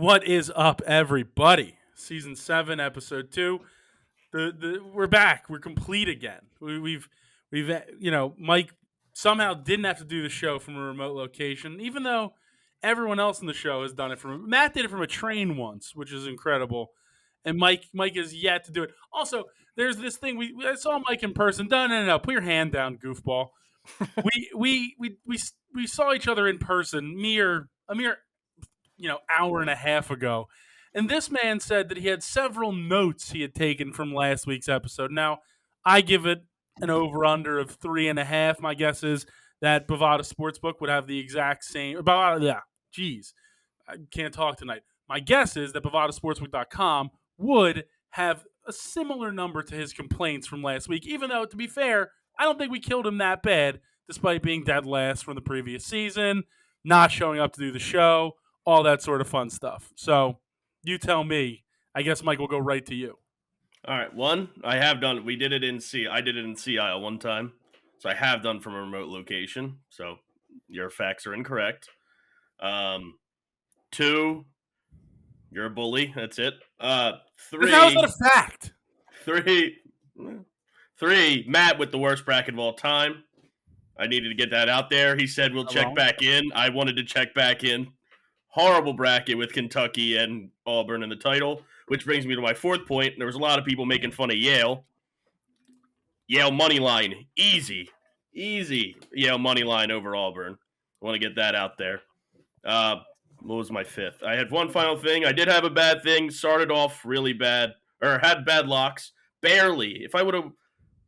What is up, everybody? Season 7, episode 2. We're back. We're complete again. We've Mike somehow didn't have to do the show from a remote location, even though everyone else in the show has done it from. Matt did it from a train once, which is incredible, and Mike has yet to do it. Also, there's this thing I saw Mike in person. No. Put your hand down, goofball. we saw each other in person a mere hour and a half ago. And this man said that he had several notes he had taken from last week's episode. Now, I give it an over-under of 3.5. My guess is that Bovada Sportsbook would have the exact same. I can't talk tonight. My guess is that BovadaSportsbook.com would have a similar number to his complaints from last week, even though, to be fair, I don't think we killed him that bad, despite being dead last from the previous season, not showing up to do the show, all that sort of fun stuff. So you tell me. I guess Mike will go right to you. All right, one, I have done. I did it in CI one time, so I have done from a remote location. So your facts are incorrect. 2, you're a bully. That's it. 3. How is that a fact? 3, Matt with the worst bracket of all time. I needed to get that out there. He said we'll check back in. I wanted to check back in. Horrible bracket with Kentucky and Auburn in the title, which brings me to my 4th point. There was a lot of people making fun of Yale. Yale money line, easy Yale money line over Auburn. I want to get that out there. What was my 5th? I had one final thing. I did have a bad thing. Started off really bad, or had bad locks. Barely.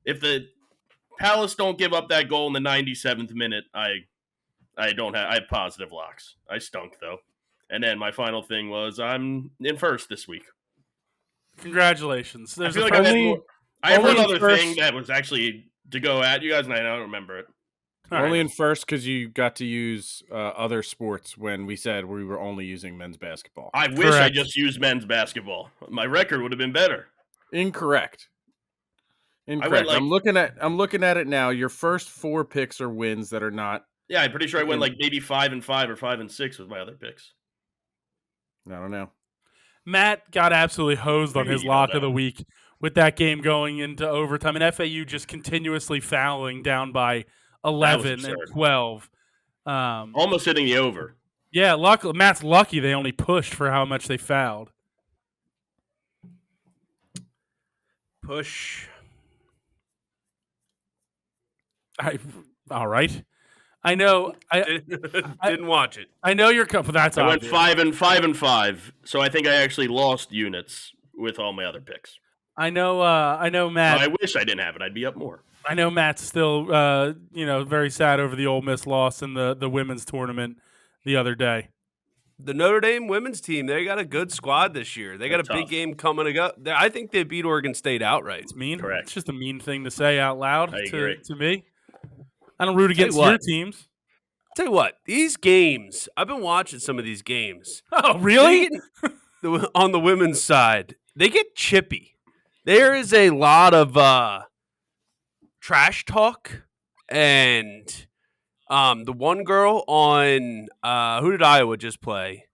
If the Palace don't give up that goal in the 97th minute, I have positive locks. I stunk though. And then my final thing was I'm in first this week. Congratulations. I feel like I have one other thing that was actually to go at you guys, and I don't remember it. Only in first because you got to use other sports when we said we were only using men's basketball. I wish I just used men's basketball. My record would have been better. Incorrect. I'm looking at it now. Your first 4 picks are wins that are not. Yeah, I'm pretty sure I went like maybe 5-5 or 5-6 with my other picks. I don't know. Matt got absolutely hosed on his lock of the week with that game going into overtime, and FAU just continuously fouling down by 11 and 12. Almost hitting the over. Yeah, Matt's lucky they only pushed for how much they fouled. Push. All right. I know. I didn't watch it. I know you're. That's I obvious. went 5-5, so I think I actually lost units with all my other picks. I know. Matt. I wish I didn't have it. I'd be up more. I know Matt's still, very sad over the Ole Miss loss in the women's tournament the other day. The Notre Dame women's team, they got a good squad this year. They got a big game coming up. I think they beat Oregon State outright. It's mean. Correct. It's just a mean thing to say out loud to me. I don't root against your teams. Tell you what, these games, I've been watching some of these games. Oh, really? On the women's side, they get chippy. There is a lot of trash talk, and the one girl on who did Iowa just play?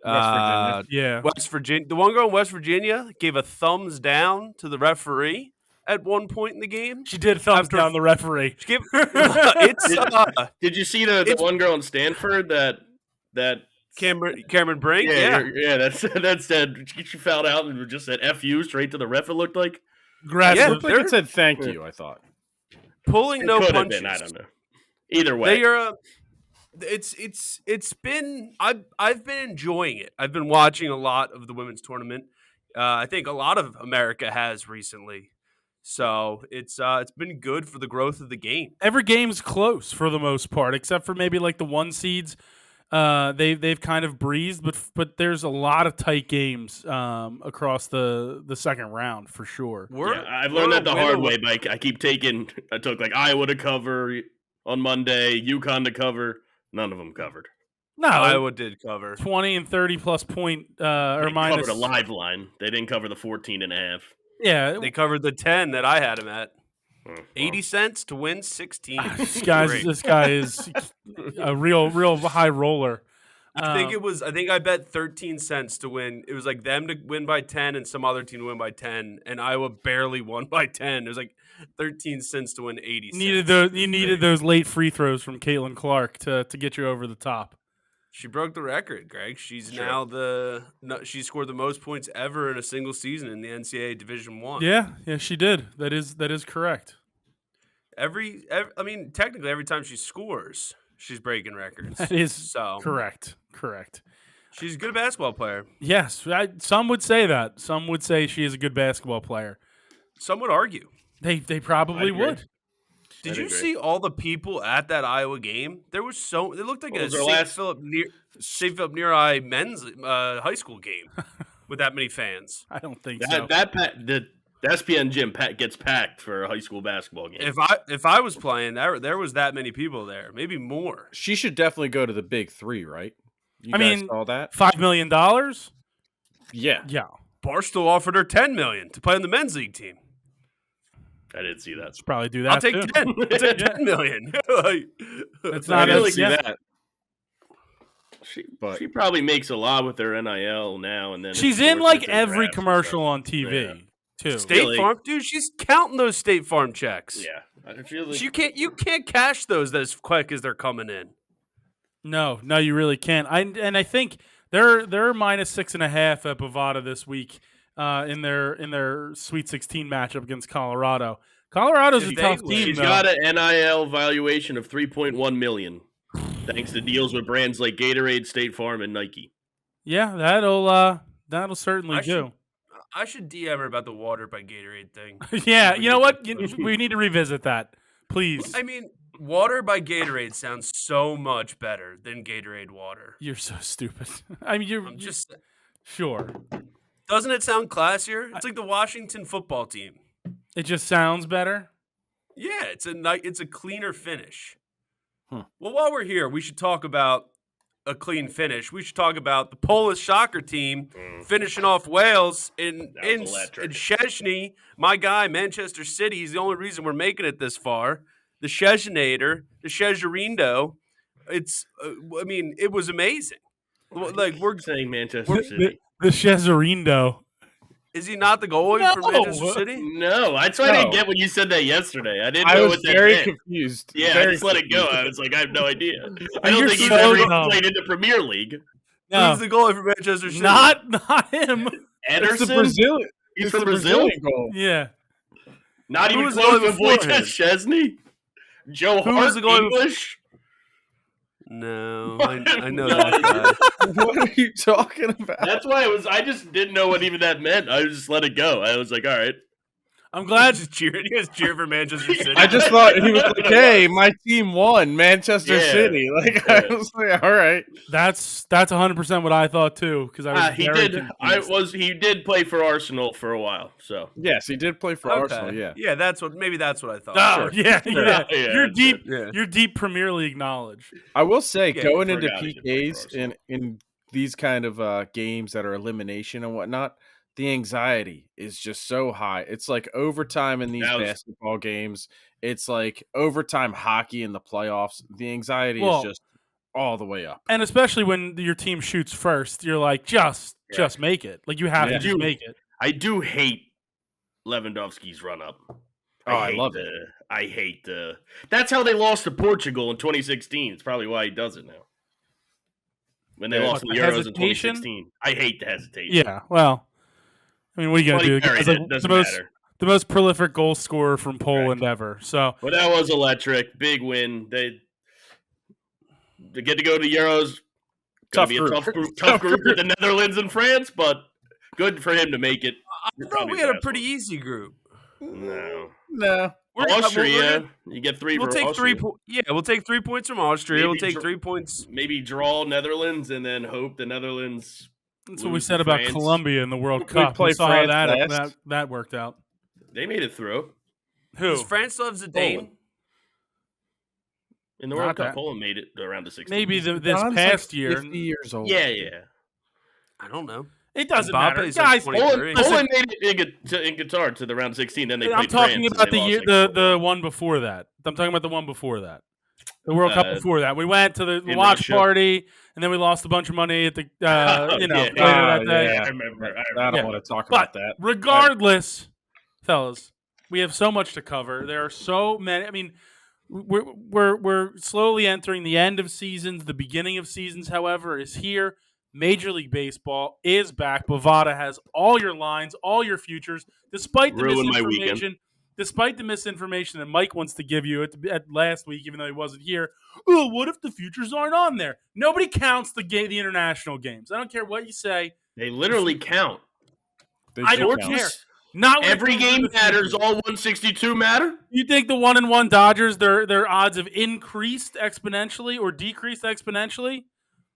West Virginia. Yeah. West Virginia. The one girl in West Virginia gave a thumbs down to the referee at one point in the game. She did thumbs down the referee. Did you see the one girl in Stanford that Cameron Brink? Yeah. That said she fouled out and just said "F you" straight to the ref. It looked like. It looked like it said "thank you." I thought pulling no punches. I don't know. Either way, they are. It's been. I've been enjoying it. I've been watching a lot of the women's tournament. I think a lot of America has recently. So it's been good for the growth of the game. Every game's close for the most part, except for maybe like the 1 seeds. They've kind of breezed, but there's a lot of tight games across the second round for sure. I've learned that the hard way, Mike. I took like Iowa to cover on Monday, UConn to cover. None of them covered. No, Iowa did cover 20 and 30 plus point or they minus. Covered a live line. They didn't cover the 14.5. Yeah, they covered the 10 that I had him at. 80 cents to win 16. This guy is a real high roller. I think I bet 13 cents to win. It was like them to win by 10 and some other team to win by 10, and Iowa barely won by 10. It was like 13 cents to win 80 cents. You needed those late free throws from Caitlin Clark to get you over the top. She broke the record, Greg. She's now she scored the most points ever in a single season in the NCAA Division I. Yeah, she did. That is correct. I mean, technically, every time she scores, she's breaking records. That is correct. She's a good basketball player. Yes, some would say that. Some would say she is a good basketball player. Some would argue. They probably would. Did you see all the people at that Iowa game? There was it looked like a St. Philip Neri men's high school game with that many fans. I don't think so. The SPN gym gets packed for a high school basketball game. If I was playing, there was that many people there, maybe more. She should definitely go to the Big Three, right? You guys saw that? $5 million? Yeah. Barstool offered her $10 million to play on the men's league team. I didn't see that. Let's probably do that. I'll take 10. I'll take $10 million. That's I didn't see that. She probably makes a lot with her NIL now and then. She's in like every commercial on TV too. State Farm, dude. She's counting those State Farm checks. Yeah, I feel like you can't cash those as quick as they're coming in. No, you really can't. I think they're -6.5 at Bovada this week in their Sweet 16 matchup against Colorado. Colorado's a tough team. She's got an NIL valuation of $3.1 million, thanks to deals with brands like Gatorade, State Farm, and Nike. Yeah, that'll certainly do. I should DM her about the water by Gatorade thing. Yeah, you know what? We need to revisit that, please. I mean, water by Gatorade sounds so much better than Gatorade water. You're so stupid. I mean, I'm just sure. Doesn't it sound classier? It's like the Washington football team. It just sounds better. Yeah, it's a cleaner finish. Well, while we're here, we should talk about a clean finish. We should talk about the Polish soccer team finishing off Wales in Szczecin. My guy, Manchester City, is the only reason we're making it this far. The Szczecinator, the Szczecinindo. It was amazing. Like we're saying Manchester City. The Szczecinindo. Is he not the goalie for Manchester City? No, that's why I didn't get when you said that yesterday. I didn't know what that meant. I was very confused. Yeah, I just let it go. I was like, I have no idea. I don't think he's ever played in the Premier League. No. Who's the goalie for Manchester City? Not him. Ederson? It's the Brazilian. He's from Brazil? Goal. Yeah. Not even close to Wojciech Szczesny? Joe Hart, the goalie English? No, I know that guy. What are you talking about? That's why I just didn't know what even that meant. I just let it go. I was like, all right. I'm glad you guys cheer for Manchester City. I just thought he was like, "Hey, my team won, Manchester City." Like I was like, "All right." That's 100% what I thought too. Because he did play for Arsenal for a while. So yes, he did play for Arsenal. Yeah, that's what I thought. Oh, sure. Yeah. You're deep Premier League knowledge. I will say, going into PKs in these kind of games that are elimination and whatnot, the anxiety is just so high. It's like overtime in these basketball games. It's like overtime hockey in the playoffs. The anxiety is just all the way up. And especially when your team shoots first, you're like, just make it. Like you have to just make it. I do hate Lewandowski's run up. I love it. I hate that's how they lost to Portugal in 2016. It's probably why he does it now. When they lost the Euros in 2016. I hate the hesitation. Yeah, well, I mean, what are you going to do? The most prolific goal scorer from Poland ever. So, but that was electric. Big win. They get to go to the Euros. Tough group with the Netherlands and France, but good for him to make it. I thought we had a pretty easy group. No. Austria. You get 3 we'll for take Austria. 3 we'll take 3 points from Austria. We'll take 3 points. Maybe draw Netherlands and then hope the Netherlands. That's what we said about France. Colombia in the World Cup. We saw how that worked out. They made it through. Who? Does France loves Zidane? In the World Cup, Poland made it around the 16th. Maybe this past year. 50 years old. Yeah. I don't know. It doesn't matter, guys. Poland made it in Qatar to the round 16. Then they played I'm talking France about the one before that. I'm talking about the one before that. The World Cup before that. We went to the watch party, and then we lost a bunch of money at the later that day. Yeah, I remember. I don't want to talk about that. Regardless, fellas, we have so much to cover. There are so many. I mean, we're slowly entering the end of seasons. The beginning of seasons, however, is here. Major League Baseball is back. Bovada has all your lines, all your futures, despite the misinformation. Despite the misinformation that Mike wants to give you at last week, even though he wasn't here. Oh, what if the futures aren't on there? Nobody counts the international games. I don't care what you say. They literally count. I don't care. Not every game matters. All 162 matter. You think the 1-1 Dodgers, their odds have increased exponentially or decreased exponentially?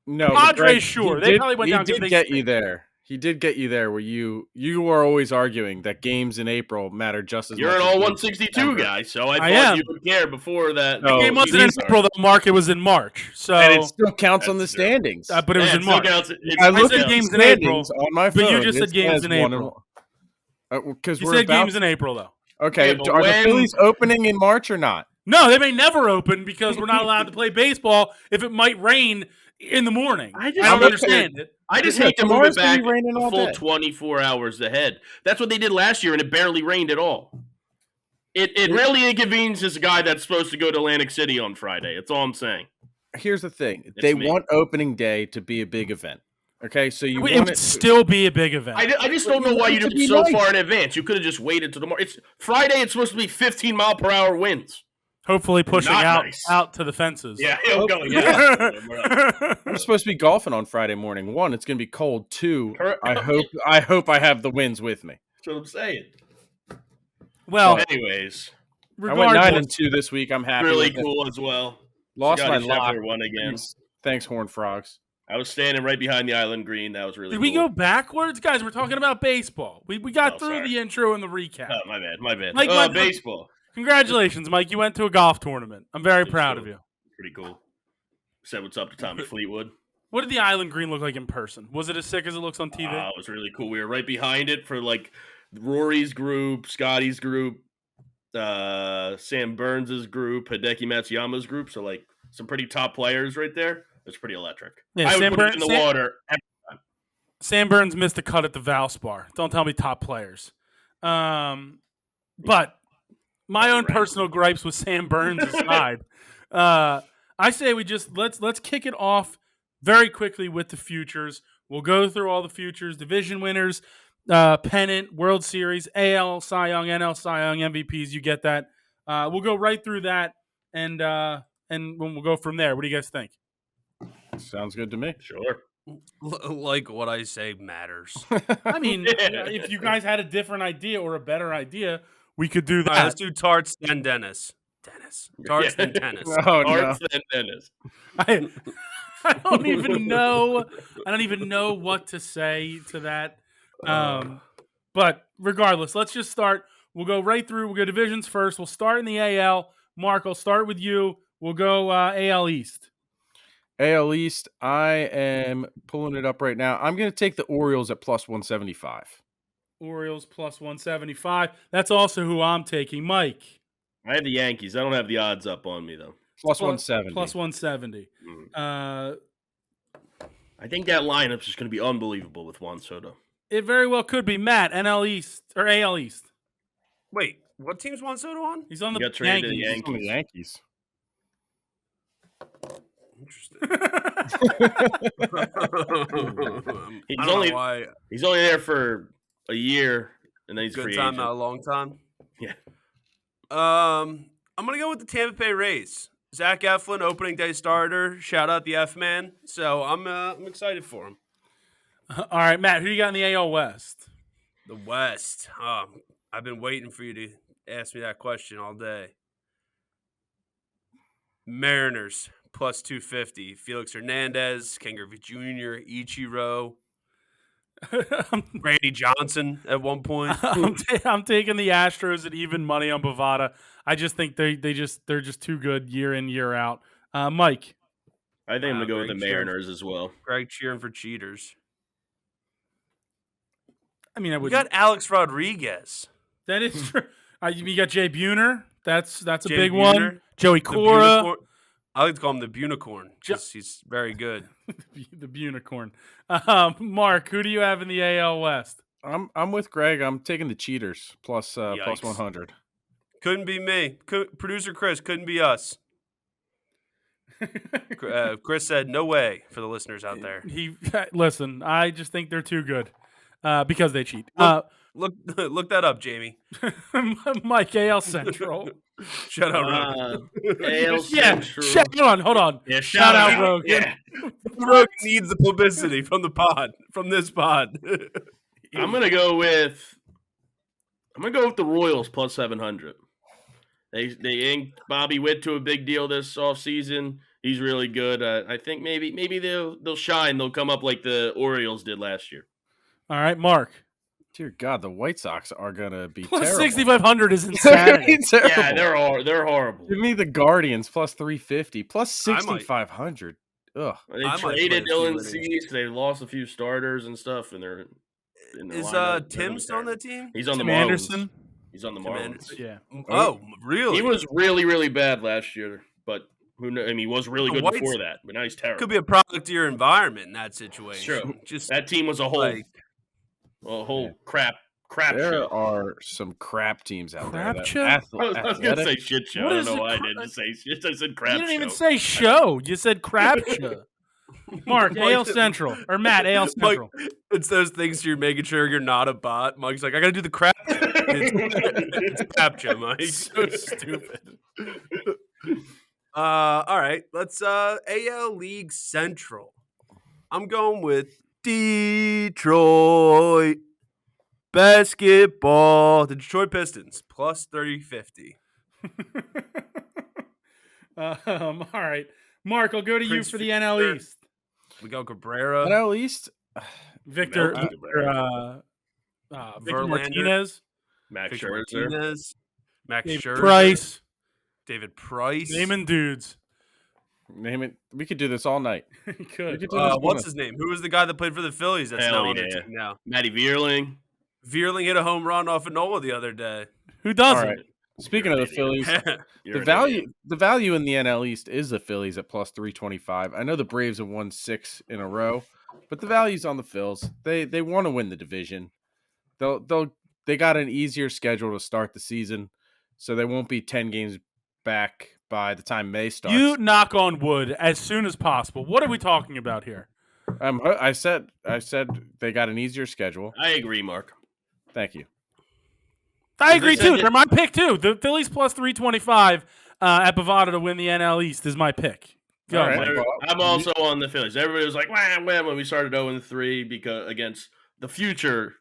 No, Padres, sure. They probably went down. He did get you there. He did get you there where you were always arguing that games in April matter just as much. You're an all 162 guy, so I thought you would care before that. The game wasn't in April. The market was in March. So and it still counts on the standings. But it was in March. I looked at games in April on my phone. But you just said games in April. Because you said games in April, though. Okay, are the Phillies opening in March or not? No, they may never open because we're not allowed to play baseball if it might rain in the morning. I don't understand it. I just hate to move it back a full 24 hours ahead. That's what they did last year, and it barely rained at all. It really inconveniences a guy that's supposed to go to Atlantic City on Friday. That's all I'm saying. Here's the thing. They want opening day to be a big event. Okay, so it would still be a big event. I just don't know why you did it so far in advance. You could have just waited till tomorrow. It's Friday. It's supposed to be 15-mile-per-hour winds. Hopefully pushing out to the fences. Yeah, he'll go. Yeah. I'm supposed to be golfing on Friday morning. 1, it's going to be cold. 2, I hope I have the winds with me. That's what I'm saying. Well, anyways, I went 9-2 this week. I'm happy. Really cool as well. Lost my lock. One again. Thanks, Horned Frogs. I was standing right behind the island green. That was really cool. Did we go backwards? Guys, we're talking about baseball. We got through the intro and the recap. Oh, my bad. Baseball. Congratulations, Mike. You went to a golf tournament. I'm very proud of you. Pretty cool. Said what's up to Tommy Fleetwood. What did the island green look like in person? Was it as sick as it looks on TV? It was really cool. We were right behind it for like Rory's group, Scotty's group, Sam Burns' group, Hideki Matsuyama's group. So like some pretty top players right there. It's pretty electric. Yeah, I would put it in the water every time. Sam Burns missed a cut at the Valspar. Don't tell me top players. But my own personal gripes with Sam Burns aside, I say we just let's kick it off very quickly with the futures. We'll go through all the futures, division winners, pennant, World Series, AL Cy Young, NL Cy Young, MVPs. You get that. We'll go right through that, and we'll go from there. What do you guys think? Sounds good to me. Sure. Like what I say matters. I mean, if you guys had a different idea or a better idea, we could do that. All right, let's do Tarts then Dennis. Tarts then tennis. Tarts then Dennis. I don't even know. I don't even know what to say to that. But regardless, let's just start. We'll go right through. We'll go divisions first. We'll start in the AL. Mark, I'll start with you. We'll go AL East. AL East, I am pulling it up right now. I'm going to take the Orioles at plus 175. Orioles plus 175. That's also who I'm taking. Mike. I have the Yankees. I don't have the odds up on me, though. Plus 170. Plus 170. I think that lineup's just going to be unbelievable with Juan Soto. It very well could be. Matt, NL East or AL East. Wait, what team's Juan Soto on? He's on the Yankees. He's on the Yankees. Interesting. He's only there for a year, and then he's good free time, agent. not a long time. Yeah. I'm gonna go with the Tampa Bay Rays. Zach Eflin, opening day starter. Shout out the F man. So I'm excited for him. All right, Matt. Who you got in the AL West? The West. I've been waiting for you to ask me that question all day. Mariners. Plus 250. Felix Hernandez, Ken Griffey Jr., Ichiro, Randy Johnson at one point. I'm taking the Astros at even money on Bovada. I just think they're just too good year in, year out. Mike. I think I'm going to go with the Mariners as well. Greg cheering for cheaters. I mean, we got Alex Rodriguez. That is true. You got Jay Buhner. That's a big one. Joey Cora. I like to call him the Bunicorn. Just he's very good. The Bunicorn. Mark, who do you have in the AL West? I'm with Greg. I'm taking the cheaters plus Yikes. 100. Couldn't be me. Producer Chris, couldn't be us. Chris said, "No way" for the listeners out there. Listen. I just think they're too good because they cheat. Look that up, Jamie. Mike, AL Central. Shout out, Rogan. AL Yeah, Central. hold on. Yeah, Shout out, Rogan. Yeah. Rogan needs the publicity from the pod, from this pod. I'm gonna go with the Royals plus 700. They inked Bobby Witt to a big deal this offseason. He's really good. I think maybe they'll shine. They'll come up like the Orioles did last year. All right, Mark. Dear God, the White Sox are gonna be Plus terrible. 6,500 is insanity. Yeah, they're horrible. Give me the Guardians plus 350, plus 6,500. Ugh. They traded Dylan Cease. They lost a few starters and stuff, and they're in the lineup. Tim still on the team? He's on the Tim Marlins. Anderson? He's on the Tim Marlins. Anderson. Yeah. Oh, really? He was really, really bad last year, but who knows? I mean, he was really good before that, but now he's terrible. Could be a product of your environment in that situation. True. Just that team was a whole crap There show. are some crap teams out there. Crap show? I was going to say shit show. What I is don't know the why I cra- didn't say shit. I said crap show. You didn't even say show. You said crap show. Mark, AL Central. Or Matt, AL Central. Mike, it's those things you're making sure you're not a bot. Mike's like, I got to do the crap. It's crap show, Mike. So stupid. All right, let's AL League Central. I'm going with Detroit basketball. The Detroit Pistons plus 350. All right, Mark, I'll go to you for the NL East. We got Cabrera. NL East. Victor Verlander. Martinez. Max Victor Scherzer. Martinez. Max David Scherzer. Price. David Price. Naming dudes. Name it. We could do this all night. You We could. could do this all What's night. his name? Who was the guy that played for the Phillies that's Hell now on their yeah. team now? Matty Vierling. Vierling hit a home run off of Nola the other day. Who doesn't? All right. Speaking of the Phillies, You're the an idiot. value in the NL East is the Phillies at plus 325. I know the Braves have won 6 in a row, but the value's on the Phils. They want to win the division. They got an easier schedule to start the season, so they won't be 10 games back by the time May starts. You knock on wood as soon as possible. What are we talking about here? I said they got an easier schedule. I agree, Mark. Thank you. I agree too. They're my pick too. The Phillies plus 325 at Bovada to win the NL East is my pick. Go. All right. Mike. Well, I'm also on the Phillies. Everybody was like, wah, wah, when we started 0-3 because against the future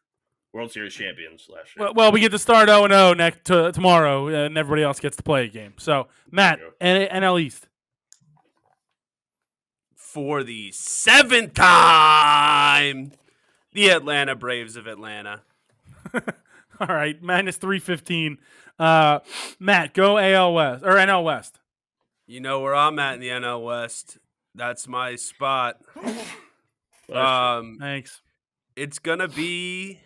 World Series champions last year. Well, we get to start 0-0 tomorrow, and everybody else gets to play a game. So, Matt, NL East. For the 7th time, the Atlanta Braves of Atlanta. All right, minus 315. Matt, go AL West or NL West. You know where I'm at in the NL West. That's my spot. Thanks. It's gonna be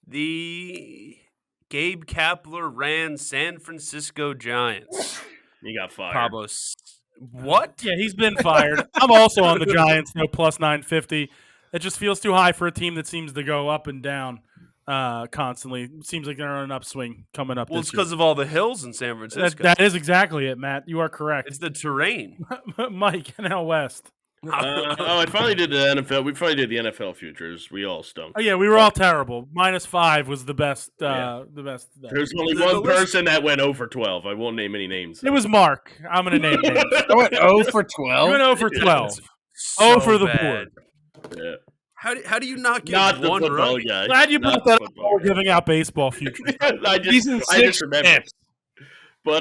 the Gabe Kapler ran San Francisco Giants. You got fired. Pablo. What? Yeah, he's been fired. I'm also on the Giants, no plus 950. It just feels too high for a team that seems to go up and down constantly. Seems like they're on an upswing coming up. Well, it's this year. because of all the hills in San Francisco. That is exactly it, Matt. You are correct. It's the terrain. Mike, NL West. I finally did the NFL. We finally did the NFL futures. We all stunk. Oh yeah, we were all terrible. Minus 5 was the best. Yeah. The best. There's only one person that went 0-12. I won't name any names. It was Mark. I'm going to name names. I went 0 for 12. You went 0 for 12. So for the bad. board. Yeah. How do you not get Not the one football right? guy. Glad you Not brought that the up. football We're guy. giving out baseball futures. I just remembered. But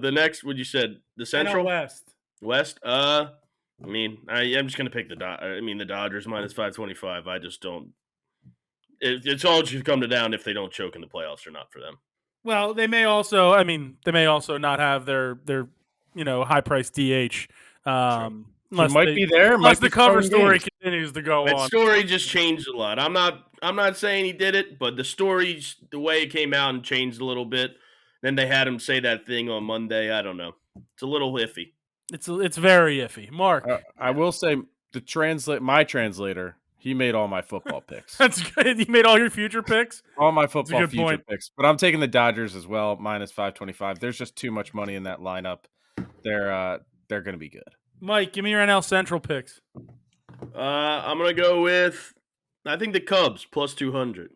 the next, what you said, the Central NL West. West. I mean, I'm just gonna pick the the Dodgers minus 525. I just don't. It's all just come to down if they don't choke in the playoffs or not for them. Well, they may also. I mean, they may also not have their high price DH. Unless might be there. Unless Might be the cover throwing story games. continues to go That on. story just changed a lot. I'm not saying he did it, but the story, the way it came out, and changed a little bit. Then they had him say that thing on Monday. I don't know. It's a little iffy. It's very iffy. Mark, I will say my translator. He made all my football picks. that's good. You made all your future picks. All my football good future point. picks, but I'm taking the Dodgers as well, minus 525. There's just too much money in that lineup. They're going to be good. Mike, give me your NL Central picks. I'm gonna go with I think the Cubs plus 200.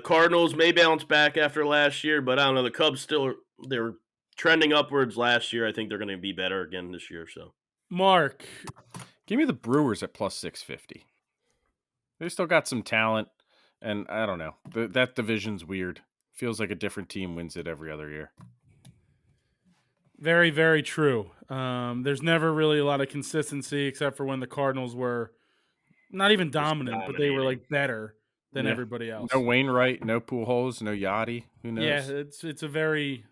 Cardinals may bounce back after last year, but I don't know. The Cubs they were trending upwards last year. I think they're going to be better again this year. So, Mark, give me the Brewers at plus 650. They still got some talent, and I don't know. That division's weird. Feels like a different team wins it every other year. very, very true. There's never really a lot of consistency except for when the Cardinals were not even dominant, but they were like better than everybody else. No Wainwright, no Pujols, no Yachty. Who knows? Yeah, it's a very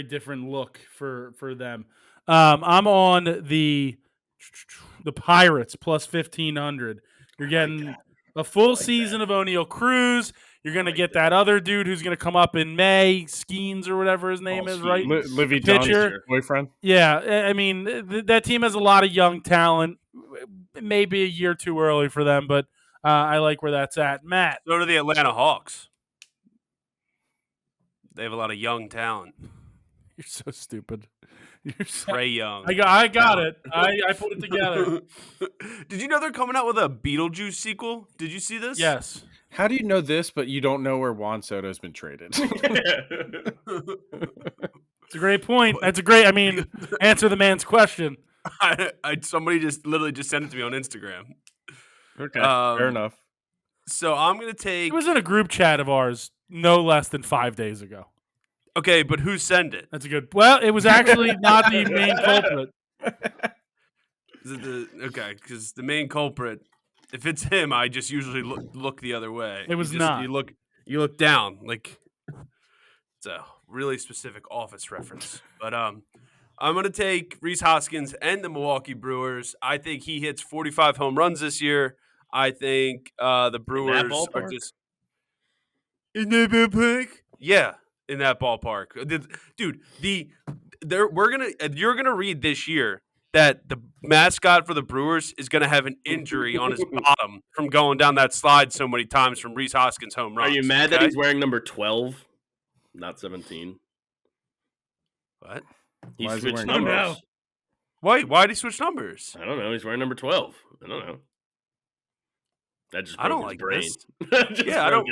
different look for them. I'm on the Pirates plus 1,500. You're getting a full season of O'Neal Cruz. You're going to get that other dude who's going to come up in May, Skeens or whatever his name is, right? Livy John's boyfriend. Yeah, I mean, that team has a lot of young talent. Maybe a year too early for them, but I like where that's at. Matt. So do the Atlanta Hawks. They have a lot of young talent. You're so stupid. Trey Young. I got it. I put it together. Did you know they're coming out with a Beetlejuice sequel? Did you see this? Yes. How do you know this, but you don't know where Juan Soto's been traded? It's a great point. That's a great. I mean, answer the man's question. Somebody literally just sent it to me on Instagram. Okay, fair enough. So I'm gonna take. It was in a group chat of ours no less than 5 days ago. Okay, but who sent it? That's a good. Well, it was actually not the main culprit. Is it okay? Because the main culprit, if it's him, I just usually look the other way. It was not. You look down. Like it's a really specific Office reference. But I'm gonna take Rhys Hoskins and the Milwaukee Brewers. I think he hits 45 home runs this year. I think the Brewers are just in that ballpark. Yeah, in that ballpark, dude. You're gonna read this year that the mascot for the Brewers is gonna have an injury on his bottom from going down that slide so many times from Rhys Hoskins home runs. Are you mad that he's wearing number 12, not 17? What? He switched numbers. Why did he switch numbers? I don't know. He's wearing number 12. I don't know. That just I don't his like brain. this. Yeah, I don't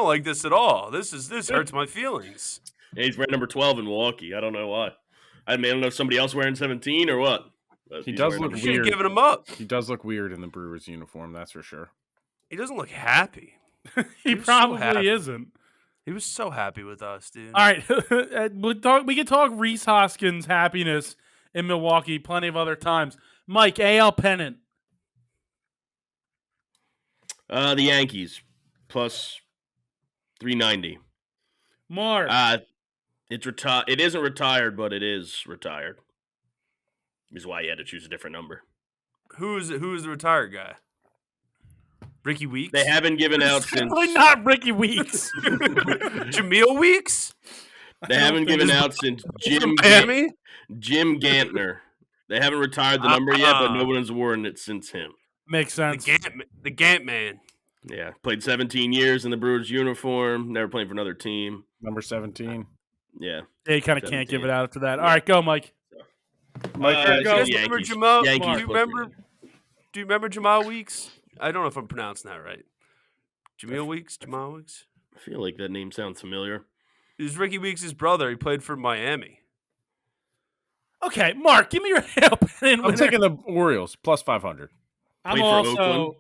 like this at all. This hurts my feelings. Yeah, he's wearing number 12 in Milwaukee. I don't know why. I don't know if somebody else wearing 17 or what. He does look weird. Giving him up. He does look weird in the Brewers uniform, that's for sure. He doesn't look happy. He probably isn't. He was so happy with us, dude. All right, we can talk Rhys Hoskins' happiness in Milwaukee plenty of other times. Mike, AL pennant. The Yankees plus 390. Mark. It isn't retired, but it is retired. Is why you had to choose a different number. Who is the retired guy? Ricky Weeks? They haven't given out since. Definitely not Ricky Weeks. Jameel Weeks? They haven't given out since Jim Gantner. They haven't retired the number yet, but no one has worn it since him. Makes sense. The Gant Man. Yeah, played 17 years in the Brewers uniform. Never played for another team. Number 17. Yeah. Yeah, you kind of can't give it out after that. All right, go, Mike. Mike, go. Do you remember Jamal Weeks? I don't know if I'm pronouncing that right. Jamal Weeks? I feel like that name sounds familiar. It was Ricky Weeks' brother. He played for Miami. Okay, Mark, give me your AL pennant. I'm taking the Orioles plus 500. I'm also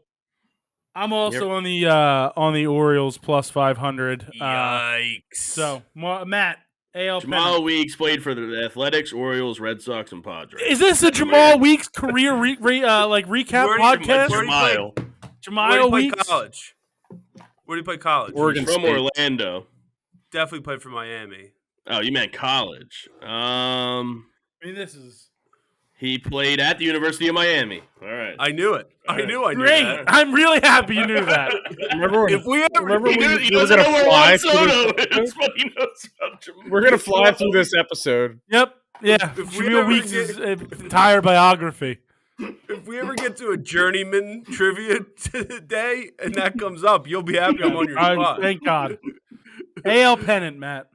on the Orioles plus 500. Yikes! So Matt, AL Jamal pennant. Weeks played for the Athletics, Orioles, Red Sox, and Padres. Is this a Jamal Weeks career recap podcast? Jamal Weeks. Where did he play college? Oregon State. From Orlando. Definitely played for Miami. Oh, you meant college. I mean, this is. He played at the University of Miami. All right. I knew it. I knew Great. that. I'm really happy you knew that. Remember he doesn't know where Juan Soto is, but he knows about Jamal. We're going to fly through this episode. Yep. Yeah, Jamil Weeks' entire biography. If we ever get to a journeyman trivia day and that comes up, you'll be happy I'm on your spot. Thank God. AL pennant, Matt.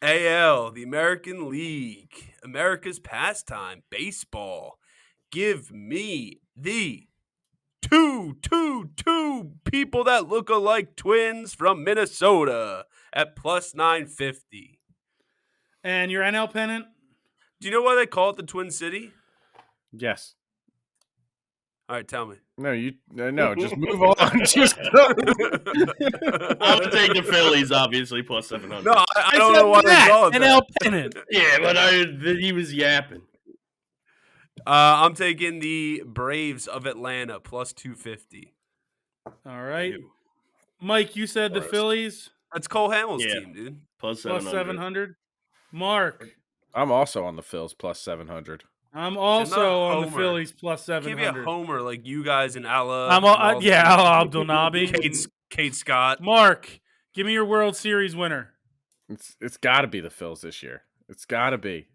AL, the American League, America's pastime, baseball. Give me the two people that look alike twins from Minnesota at plus 950. And your NL pennant? Do you know why they call it the Twin City? Yes. All right, tell me. No, just move on. Just I would take the Phillies, obviously, plus 700. No, I don't know why they call it NL that. pennant. Yeah, but he was yapping. I'm taking the Braves of Atlanta plus 250. All right. Mike, you said the Phillies? That's Cole Hamels' team, dude. Plus 700. Mark. I'm also on the Phils plus 700. I'm also on the Phillies plus 700. Give me a homer like you guys in Ala. Al Abdelnaby. Kate Scott. Mark, give me your World Series winner. It's got to be the Phils this year. It's got to be.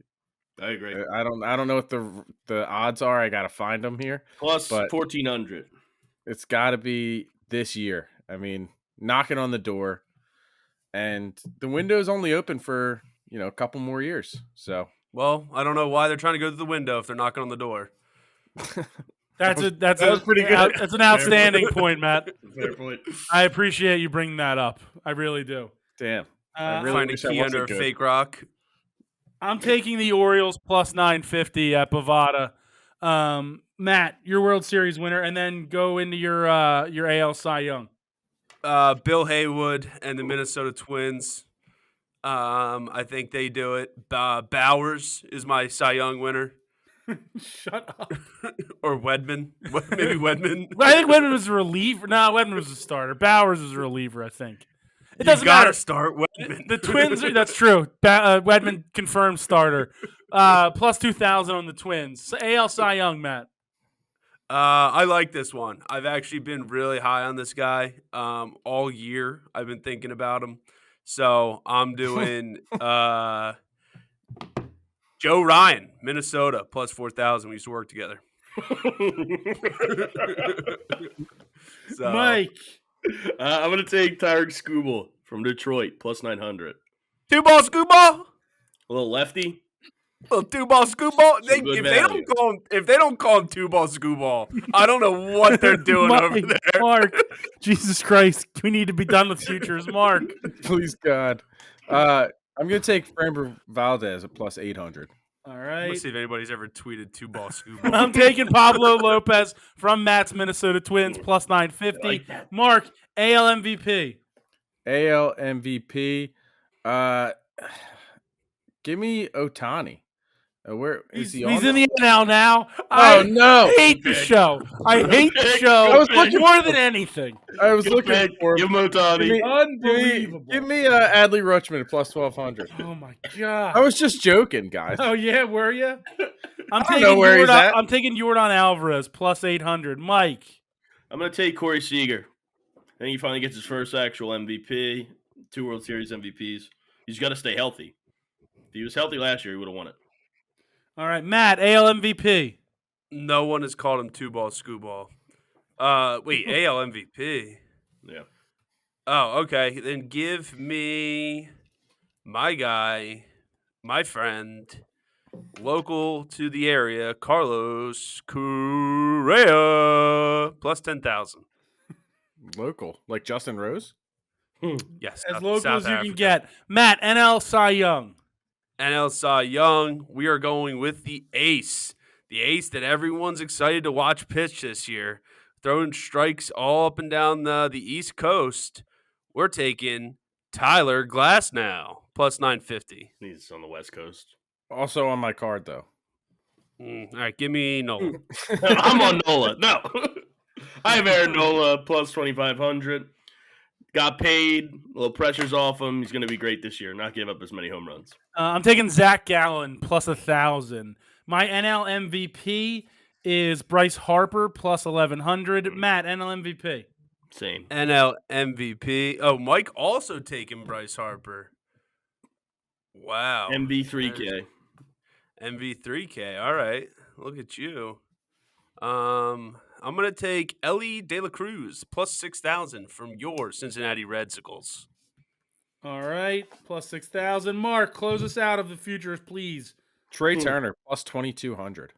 I agree. I don't know what the odds are. I got to find them here. Plus 1,400. It's got to be this year. I mean, knocking on the door, and the window is only open for a couple more years. So, well, I don't know why they're trying to go through the window if they're knocking on the door. That was pretty good. That's an outstanding point, Matt. Fair point. I appreciate you bringing that up. I really do. Damn. I really find a key under a fake rock. I'm taking the Orioles plus 950 at Bovada. Matt, your World Series winner, and then go into your AL Cy Young. Bill Haywood and the Minnesota Twins. I think they do it. Bowers is my Cy Young winner. Shut up. Or Wedman. Maybe Wedman. I think Wedman was a reliever. No, Wedman was a starter. Bowers was a reliever, I think. It doesn't matter. Start Wedman. The Twins that's true. Wedman confirmed starter. Plus 2,000 on the Twins. AL Cy Young, Matt. I like this one. I've actually been really high on this guy all year. I've been thinking about him. So I'm doing Joe Ryan, Minnesota, plus 4,000. We used to work together. Mike. I'm going to take Tyreek Skubal from Detroit, plus 900. Two-ball Skubal? A little lefty. Well, two-ball Skubal. If they don't call him two-ball Skubal, I don't know what they're doing over there. Mark, Jesus Christ, we need to be done with futures. Mark, please God. I'm gonna take Framber Valdez at plus 800. All right. Let's see if anybody's ever tweeted two-ball Skubal. I'm taking Pablo Lopez from Matt's Minnesota Twins plus 950. Like Mark, AL MVP. AL MVP. Give me Ohtani. Where is he? He's in the NL now. No! I hate the show. I hate the show. I was looking more than anything. I was looking for him. Ohtani. Unbelievable. Give me Adley Rutschman at plus 1,200. Oh my God! I was just joking, guys. Oh yeah, were you? I don't know where he's at. I'm taking Yordan Alvarez plus 800. Mike. I'm going to take Corey Seager. I think he finally gets his first actual MVP. 2 World Series MVPs. He's got to stay healthy. If he was healthy last year, he would have won it. All right, Matt, AL MVP. No one has called him two-ball Skubal. Wait, AL MVP? Yeah. Oh, okay. Then give me my guy, my friend, local to the area, Carlos Correa, plus 10,000. Local, like Justin Rose? Yes. As local as you can get. Matt, NL Cy Young. NL Cy Young, we are going with the ace that everyone's excited to watch pitch this year, throwing strikes all up and down the East Coast. We're taking Tyler Glasnow, plus 950. He's on the West Coast. Also on my card, though. All right, give me Nola. I'm on Nola. No. I have Aaron Nola, plus 2,500. Got paid. A little pressure's off him. He's going to be great this year. Not give up as many home runs. I'm taking Zach Gallen plus 1,000. My NL MVP is Bryce Harper plus 1,100. Matt, NL MVP. Same. NL MVP. Oh, Mike also taking Bryce Harper. Wow. MB3K. MV3K. All right. Look at you. I'm going to take Ellie De La Cruz plus 6,000 from your Cincinnati Reds. All right, plus 6,000. Mark, close us out of the futures, please. Trey Turner plus 2,200.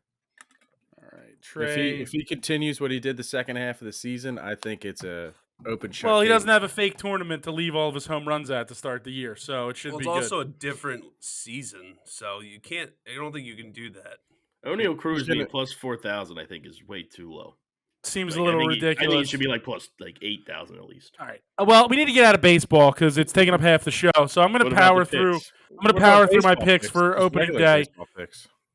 All right, Trey. If he continues what he did the second half of the season, I think it's a open shut. Well, he doesn't have a fake tournament to leave all of his home runs at to start the year, so it should be good. It's also a different season, so you can't. I don't think you can do that. O'Neal Cruz being plus 4,000, I think, is way too low. Seems a little ridiculous. I think it should be plus 8,000 at least. All right. Well, we need to get out of baseball because it's taking up half the show. So I'm going to power through. I'm going to power through my picks for opening day.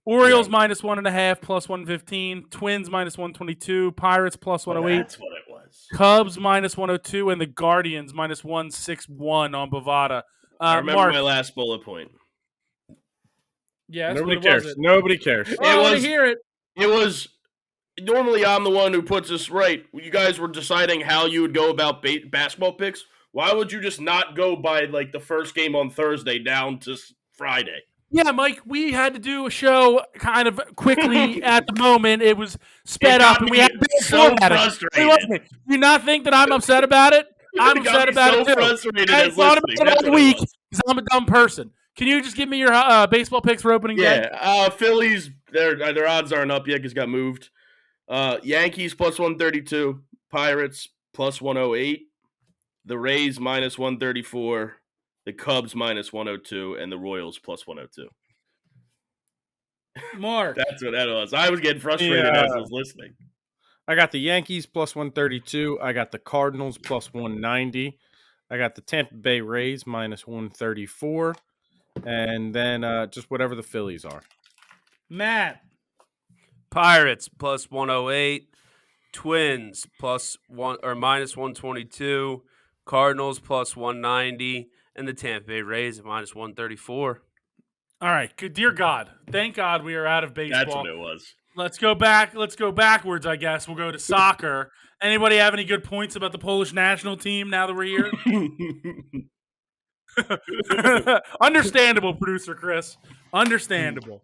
Orioles minus 1.5 plus 115. Twins minus 122. Pirates plus 108. That's what it was. Cubs minus 102 and the Guardians minus 161 on Bovada. I remember my last bullet point. Yeah, nobody cares. Nobody cares. I want to hear it. It was. Normally, I'm the one who puts this right. You guys were deciding how you would go about basketball picks. Why would you just not go by the first game on Thursday down to Friday? Yeah, Mike, we had to do a show kind of quickly at the moment. It was sped up, and we had to be so frustrated. Do you not think that I'm upset about it? I'm upset about it too. I thought about it all week because I'm a dumb person. Can you just give me your baseball picks for opening day? Yeah, Phillies, their odds aren't up yet because it got moved. Yankees plus 132, Pirates plus 108, the Rays minus 134, the Cubs minus 102, and the Royals plus 102. Mark. That's what that was. I was getting frustrated as I was listening. I got the Yankees plus 132. I got the Cardinals plus 190. I got the Tampa Bay Rays minus 134. And then just whatever the Phillies are. Matt. Pirates plus 108, Twins plus minus 122, Cardinals plus 190, and the Tampa Bay Rays at minus 134. All right, good, dear God, thank God we are out of baseball. That's what it was. Let's go back. Let's go backwards. I guess we'll go to soccer. Anybody have any good points about the Polish national team now that we're here? Understandable, producer Chris. Understandable.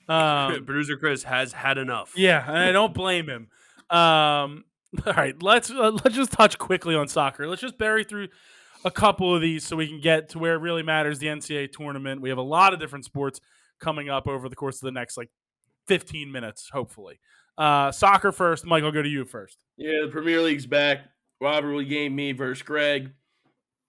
Producer Chris has had enough. Yeah, and I don't blame him. All right, let's just touch quickly on soccer. Let's just bury through a couple of these so we can get to where it really matters, the NCAA tournament. We have a lot of different sports coming up over the course of the next 15 minutes, hopefully. Soccer first. Mike, I'll go to you first. Yeah, the Premier League's back. Rivalry game, me versus Greg.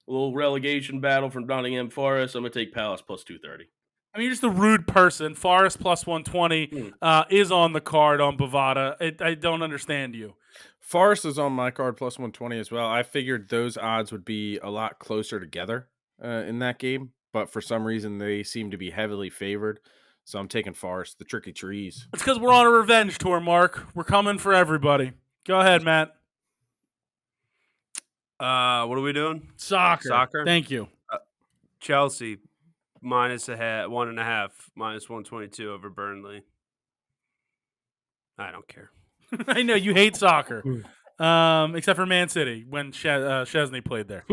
A little relegation battle from Nottingham Forest. I'm going to take Palace plus 230. I mean, you're just a rude person. Forest plus 120 is on the card on Bovada. I don't understand you. Forest is on my card plus 120 as well. I figured those odds would be a lot closer together in that game, but for some reason they seem to be heavily favored. So I'm taking Forest, the tricky trees. It's because we're on a revenge tour, Mark. We're coming for everybody. Go ahead, Matt. What are we doing? Soccer. Thank you. Chelsea minus 1.5, minus 122 over Burnley. I don't care. I know you hate soccer, except for Man City when Chesney played there.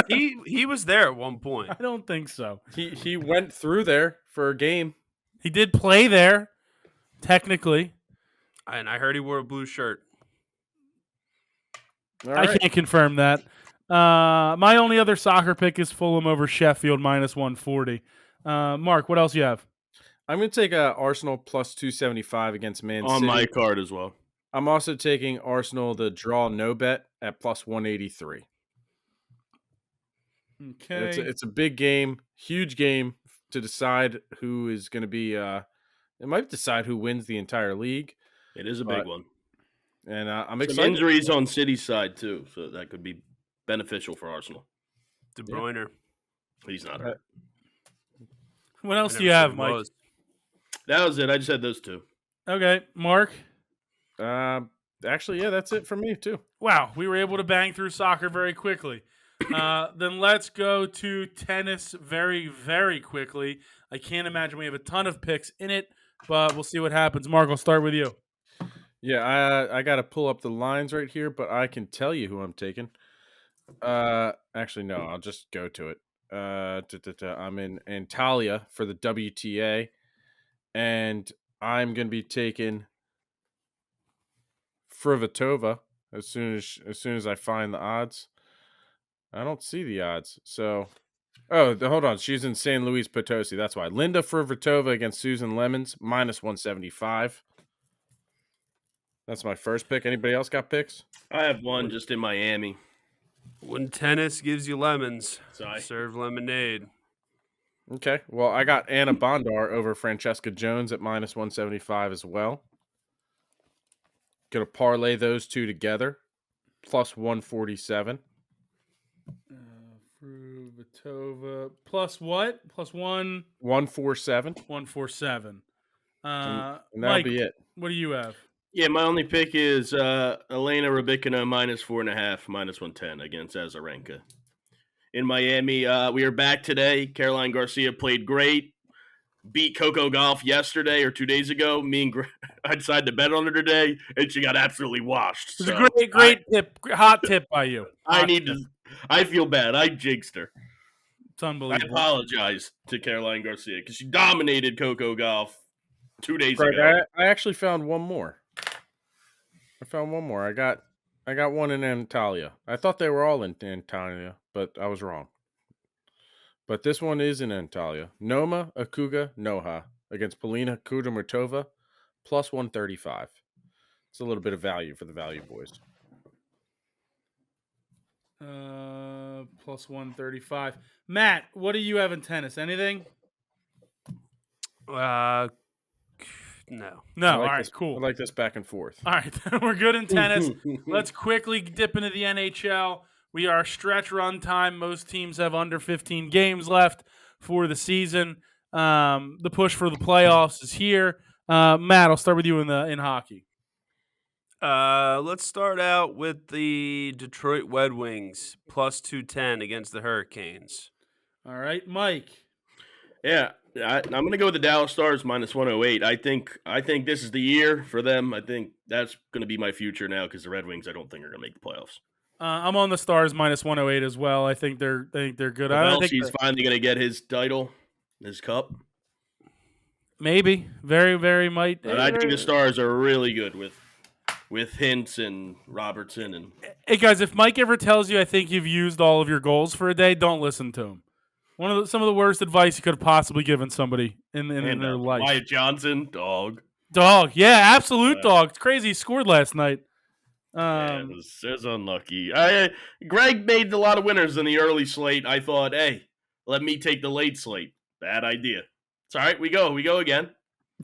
He was there at one point. I don't think so. He went through there for a game. He did play there, technically. And I heard he wore a blue shirt. I can't confirm that. My only other soccer pick is Fulham over Sheffield minus 140. Mark, what else you have? I'm going to take Arsenal plus 275 against Man City. On my card as well. I'm also taking Arsenal the draw no bet at plus 183. Okay. It's a big game, huge game to decide who is going to be it might decide who wins the entire league. It is a big one. And I'm Some excited. Injuries on City's side too, so that could be beneficial for Arsenal. De Bruyne. Yeah. He's not hurt. What else do you have, Mike? That was it. I just had those two. Okay, Mark? Actually, yeah, that's it for me too. Wow, we were able to bang through soccer very quickly. Then let's go to tennis very, very quickly. I can't imagine we have a ton of picks in it, but we'll see what happens. Mark, I'll start with you. Yeah, I got to pull up the lines right here, but I can tell you who I'm taking. Actually, no, I'll just go to it. I'm in Antalya for the WTA, and I'm going to be taking Frivitova as soon as I find the odds. I don't see the odds. So, hold on. She's in San Luis Potosi. That's why. Linda Frivitova against Susan Lemons, -175. That's my first pick. Anybody else got picks? I have one just in Miami. When tennis gives you lemons, Sorry. serve lemonade. Okay. Well, I got Anna Bondar over Francesca Jones at -175 as well. Gonna parlay those two together, +147. Fruvitova plus what? Plus 147. 147. And that'll Mike, be it. what do you have? Yeah, my only pick is Elena Rybakina -4.5, -110 against Azarenka. In Miami, we are back today. Caroline Garcia played great. Beat Coco Gauff yesterday or 2 days ago. I decided to bet on her today, and she got absolutely washed. It's a great tip, hot tip by you. I feel bad. I jinxed her. It's unbelievable. I apologize to Caroline Garcia because she dominated Coco Gauff 2 days ago. I actually found one more. I got one in Antalya. I thought they were all in Antalya, but I was wrong. But this one is in Antalya. Noma Akuga Noha against Polina Kudryavtseva, +135. It's a little bit of value for the value boys. +135. Matt, what do you have in tennis? Anything? No. All right, cool. I like this back and forth. All right, we're good in tennis. Let's quickly dip into the NHL. We are stretch run time. Most teams have under 15 games left for the season. The push for the playoffs is here. Matt, I'll start with you in hockey. Let's start out with the Detroit Red Wings +210 against the Hurricanes. All right, Mike. Yeah, I'm going to go with the Dallas Stars -108. I think this is the year for them. I think that's going to be my future now because the Red Wings I don't think are going to make the playoffs. I'm on the Stars -108 as well. I think they're good. He's finally going to get his title, his cup. Maybe, very, very might. But I think the Stars are really good with Hintz and Robertson and. Hey guys, if Mike ever tells you I think you've used all of your goals for a day, don't listen to him. Some of the worst advice you could have possibly given somebody in their life. Wyatt Johnson, dog, yeah, absolute dog. It's crazy. He scored last night. It was unlucky. Greg made a lot of winners in the early slate. I thought, hey, let me take the late slate. Bad idea. It's all right. We go again.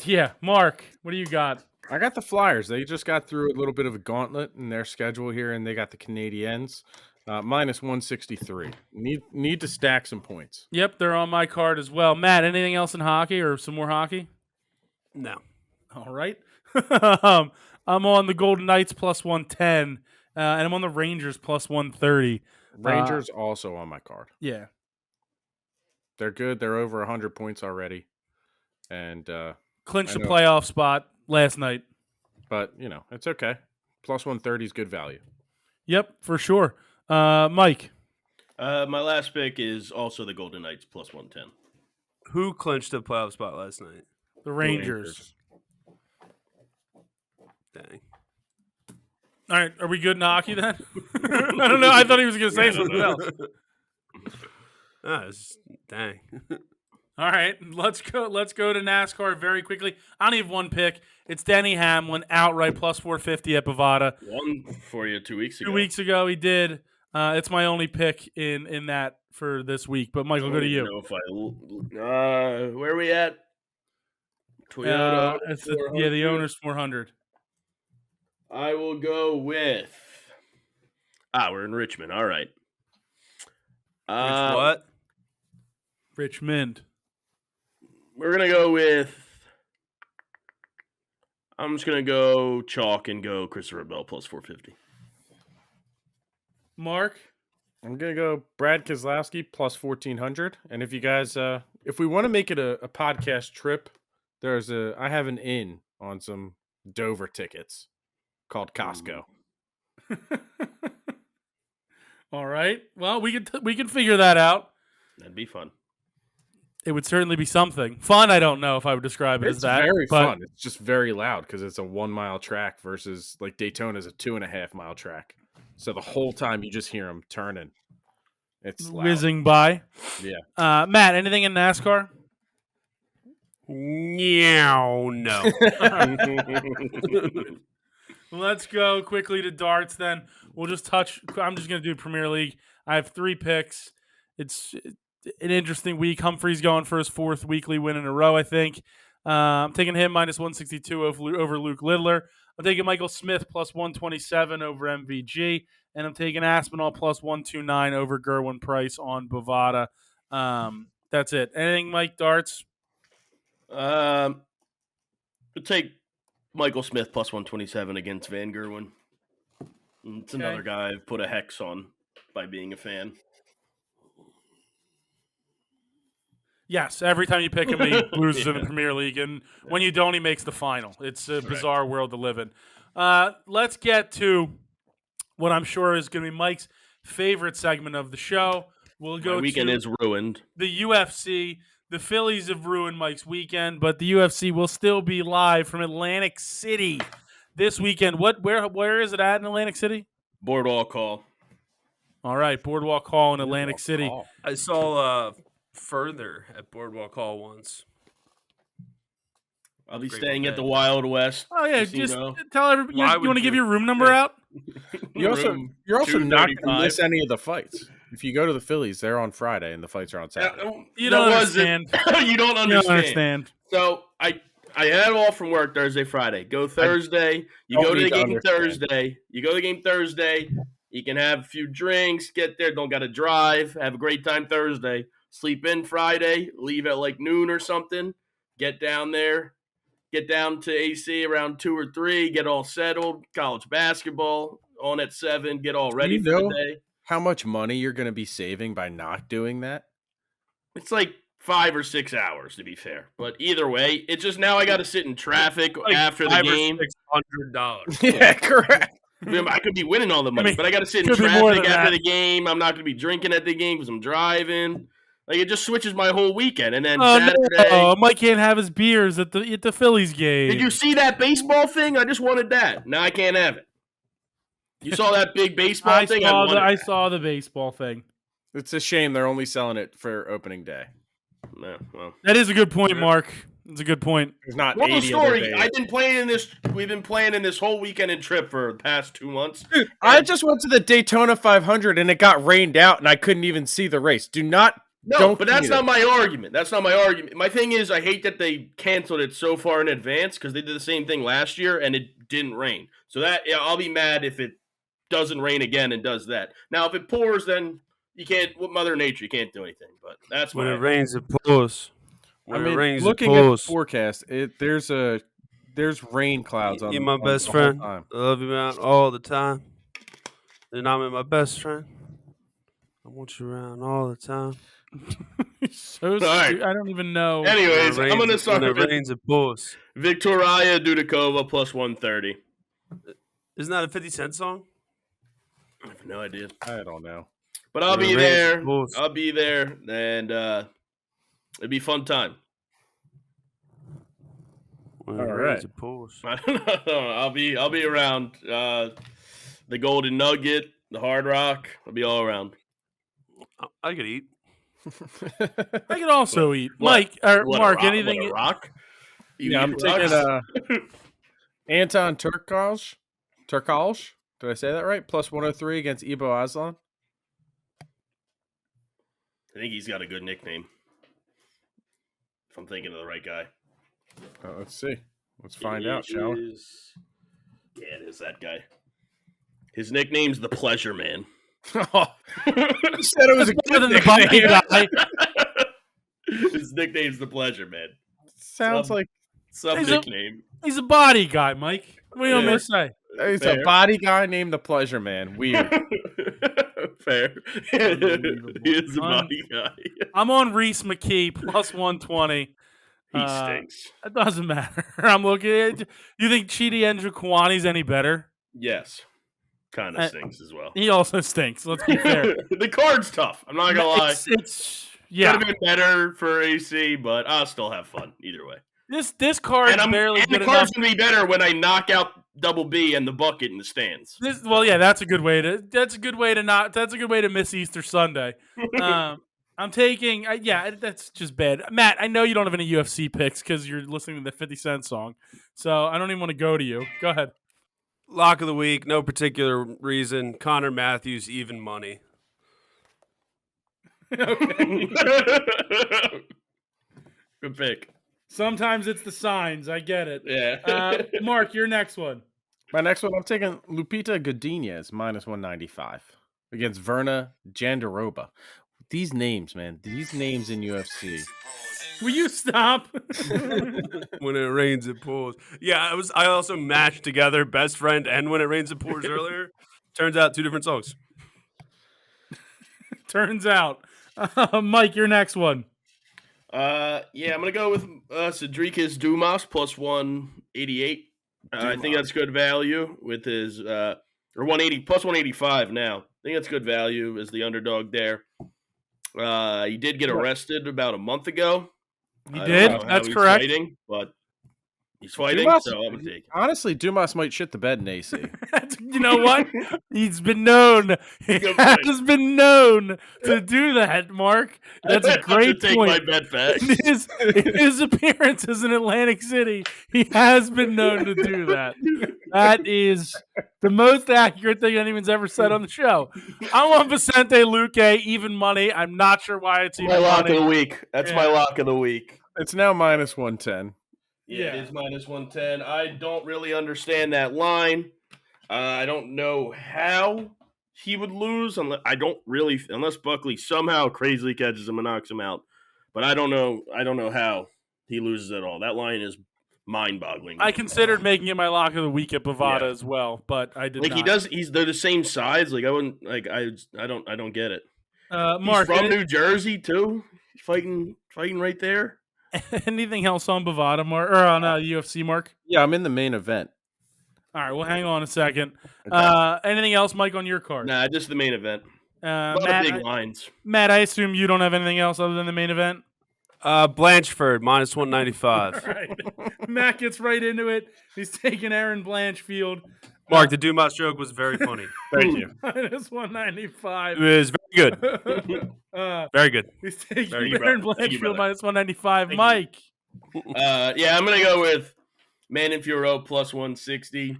Yeah, Mark, what do you got? I got the Flyers. They just got through a little bit of a gauntlet in their schedule here, and they got the Canadiens -163. Need to stack some points. Yep, they're on my card as well. Matt, anything else in hockey or some more hockey? No. All right. I'm on the Golden Knights +110, and I'm on the Rangers +130. Rangers also on my card. Yeah. They're good. They're over 100 points already. And clinched a playoff spot last night. But, it's okay. +130 is good value. Yep, for sure. Mike. My last pick is also the Golden Knights +110. Who clinched a playoff spot last night? The Rangers. Dang. All right, are we good in hockey then? I don't know. I thought he was going to say something else. Dang. All right, let's go to NASCAR very quickly. I only have one pick. It's Denny Hamlin outright +450 at Bovada. Won for you 2 weeks ago. 2 weeks ago he did. It's my only pick in that for this week. But Michael, go to you. Where are we at? Toyota. The owner's 400. I will go with. We're in Richmond. All right. What? Richmond. We're gonna go with. I'm just gonna go chalk and go Christopher Bell +450. Mark. I'm gonna go Brad Keselowski +1400. And if you guys, if we want to make it a podcast trip, I have an in on some Dover tickets called Costco. All right. Well, we can figure that out. That'd be fun. it would certainly be something. Fun, I don't know if I would describe it as that. It's very fun. It's just very loud because it's a 1 mile track versus like Daytona is a 2.5 mile track. So the whole time you just hear them turning. It's loud. Whizzing by. Yeah. Matt, anything in NASCAR? No. Let's go quickly to darts then. We'll just touch. I'm just going to do Premier League. I have 3 picks. It's an interesting week. Humphrey's going for his 4th weekly win in a row, I think. I'm taking him minus 162 over Luke Littler. I'm taking Michael Smith plus 127 over MVG. And I'm taking Aspinall plus 129 over Gerwin Price on Bovada. That's it. Anything, Mike, darts? We'll take Michael Smith plus 127 against Van Gerwen. It's another guy I've put a hex on by being a fan. Yes, every time you pick him, he loses in the Premier League, and when you don't, he makes the final. It's a bizarre world to live in. Let's get to what I'm sure is going to be Mike's favorite segment of the show. We'll go. My weekend is ruined. The UFC. The Phillies have ruined Mike's weekend, but the UFC will still be live from Atlantic City this weekend. Where is it at in Atlantic City? Boardwalk Hall. All right, Boardwalk Hall in Atlantic City. I saw Further at Boardwalk Hall once. I'll be staying at the Wild West. Oh yeah, Casino. Just tell everybody. You want to give your room number out? You're also not going to miss any of the fights. If you go to the Phillies, they're on Friday and the fights are on Saturday. You don't understand. You don't understand. So I had off from work Thursday, Friday. Go Thursday. You go to the game Thursday. You can have a few drinks, get there, don't got to drive, have a great time Thursday. Sleep in Friday, leave at like noon or something, get down there, get down to AC around 2 or 3, get all settled, college basketball on at 7, get all ready for the day. How much money you're going to be saving by not doing that? It's like 5 or 6 hours, to be fair. But either way, it's just now I got to sit in traffic after the game. $600. Yeah, correct. I could be winning all the money, but I got to sit in traffic after the game. I'm not going to be drinking at the game because I'm driving. Like, it just switches my whole weekend. And then Saturday... Oh, Mike can't have his beers at the Phillies game. Did you see that baseball thing? I just wanted that. Now I can't have it. You saw that big baseball thing? I saw the baseball thing. It's a shame they're only selling it for opening day. No, well, that is a good point, Mark. It's a good point. There's not well, 80 story. I've been playing in this. We've been playing in this whole weekend and trip for the past 2 months. Dude, I just went to the Daytona 500 and it got rained out and I couldn't even see the race. But that's not my argument. That's not my argument. My thing is, I hate that they canceled it so far in advance because they did the same thing last year and it didn't rain. So I'll be mad if it doesn't rain again and does that. Now, if it pours, then you can't. With Mother Nature, you can't do anything. But that's when it rains, it pours. Looking at the forecast, there's rain clouds on. You're my best friend. I love you, man, all the time. And I'm my best friend. I want you around all the time. So right. I don't even know. Anyways, I'm going to start with it rains, it pours. Victoria Dudikova plus 130. Isn't that a 50 Cent song? I have no idea. I don't know. But I'll be there. I'll be there, and it'd be a fun time. All right. I don't know. I'll be around. The Golden Nugget, the Hard Rock. I'll be all around. I could eat. I could also eat. Mike or Mark, anything? Rock? I'm taking Anton Turkalj. Did I say that right? Plus 103 against Ibo Aslan. I think he's got a good nickname. If I'm thinking of the right guy. Let's see. Let's find out, shall we? Yeah, it is that guy. His nickname's the Pleasure Man. Oh, you said it was a good nickname. Guy. His nickname's the Pleasure Man. Sounds like some nickname. He's a body guy, Mike. What do you want me to say? He's a body guy named the Pleasure Man. Weird. Fair. He is a body guy. I'm on Reese McKee plus 120. He stinks. It doesn't matter. I'm looking at. You think Chidi Njokuani's any better? Yes. Kind of stinks as well. He also stinks. Let's be fair. The card's tough. I'm not gonna lie. Yeah. Could have been better for AC, but I'll still have fun either way. This card barely and good the enough. card's gonna be better when I knock out Double B and the bucket in the stands. That's a good way to miss Easter Sunday. I'm taking that's just bad. Matt, I know you don't have any UFC picks because you're listening to the 50 Cent song, so I don't even want to go to you. Go ahead. Lock of the week, no particular reason. Connor Matthews, even money. Okay. Good pick. Sometimes it's the signs. I get it. Yeah. Mark, your next one. My next one, I'm taking Lupita Godinez, -195 against Verna Jandiroba. These names, man. These names in UFC. Will you stop? When it rains, it pours. Yeah, I also matched together Best Friend and When It Rains, It Pours earlier. Turns out 2 different songs. Turns out. Mike, your next one. I'm gonna go with Cedricus Dumas +188. I think that's good value with his or 180 +185 now. I think that's good value as the underdog there. He did get arrested about a month ago. He did? That's correct. Fighting, but he's fighting, Dumas, so I'm gonna take it. Honestly, Dumas might shit the bed in AC. You know what? He's been known. He has been known to do that, Mark. That's a great take point. my bet back. In his appearances in Atlantic City, he has been known to do that. That is the most accurate thing anyone's ever said on the show. I want Vicente Luque, even money. I'm not sure why it's even My lock money. of the week. That's my lock of the week. It's now -110. Yeah, it is -110. I don't really understand that line. I don't know how he would lose unless Buckley somehow crazily catches him and knocks him out. But I don't know how he loses at all. That line is mind-boggling. I considered making it my lock of the week at Bovada as well, but I did not. They're the same size. Like I wouldn't like I don't get it. Mark, he's from New Jersey too. He's fighting right there. Anything else on Bovada, Mark, or on UFC, Mark? Yeah, I'm in the main event. All right, well, hang on a second. Okay. Anything else, Mike, on your card? Nah, just the main event. A lot Matt, of big lines. Matt, I assume you don't have anything else other than the main event? Blanchford, -195. All right. Matt gets right into it. He's taking Aaron Blanchfield. Mark, the Dumas joke was very funny. Thank you. -195. It was very good. Very good. He's taking you, Aaron brother. Thank you, Blanchfield brother. -195. Thank Mike. I'm gonna go with Manon Fiorot +160.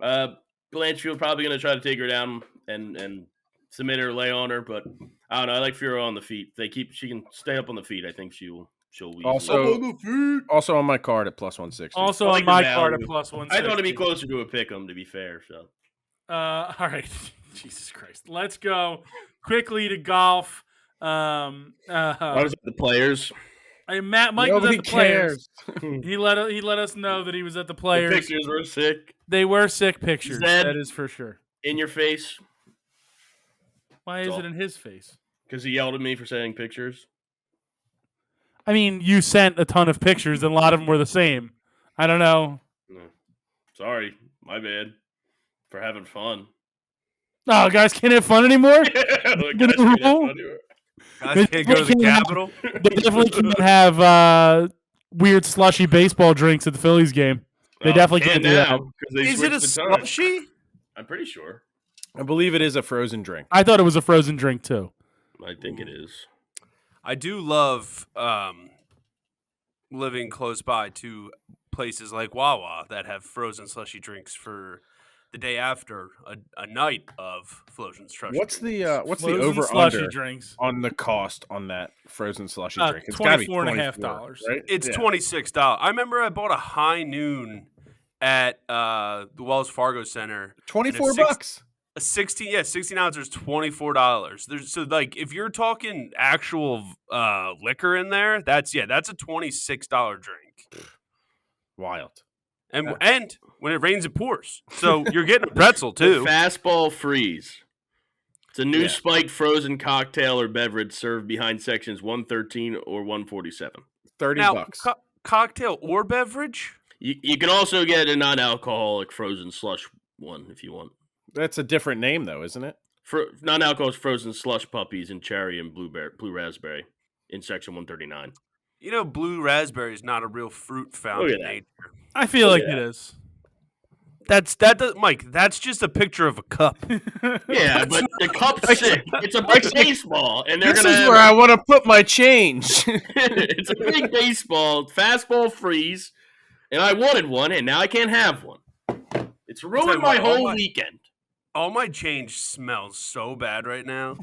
Blanchfield probably gonna try to take her down and submit her, lay on her, but I don't know. I like Fiorot on the feet. She can stay up on the feet. I think she'll leave. Also on my card at +160. Also I on like my the card at value. +160. I thought it'd be closer to a pick'em, to be fair. So, all right. Jesus Christ. Let's go quickly to golf. I was at the Players. Mike was Nobody at the Players. cares. He let us know that he was at the The Players. pictures were sick. They were sick pictures. Zed. That is for sure. In your face. Why is it in his face? Because he yelled at me for saying pictures. I mean, you sent a ton of pictures, and a lot of them were the same. I don't know. No. Sorry. My bad. For having fun. Oh, guys can't have fun anymore? Look, guys, can't have fun anymore. Guys can't go to the Capitol. They definitely can't have weird slushy baseball drinks at the Phillies game. They definitely can't do that. now, 'cause they Is it a switched the time. slushy? I'm pretty sure. I believe it is a frozen drink. I thought it was a frozen drink, too. I think it is. I do love living close by to places like Wawa that have frozen slushy drinks for the day after a night of frozen slushy. What's the Frozen over slushy under drinks. on the cost on that frozen slushy drink? It's got to be $24.50. right? It's Yeah. $26. I remember I bought a high noon at the Wells Fargo Center. $24. A 16 ounces, $24. So like if you're talking actual liquor in there, that's a $26 drink. Wild. And when it rains, it pours. So you're getting a pretzel too. Fastball freeze. It's a new spiked frozen cocktail or beverage served behind sections 113 or 147. $30. Cocktail or beverage? You can also get a non-alcoholic frozen slush one if you want. That's a different name though, isn't it? Non-alcoholic frozen slush puppies in cherry and blue raspberry. in section 139. You know, blue raspberry is not a real fruit found in nature. I feel like it is. Mike, that's just a picture of a cup. Yeah, but the cup's sick. It's a big baseball, and they're gonna. This is where I want to put my change. It's a big baseball, fastball freeze, and I wanted one, and now I can't have one. It's ruined my whole weekend. All my change smells so bad right now.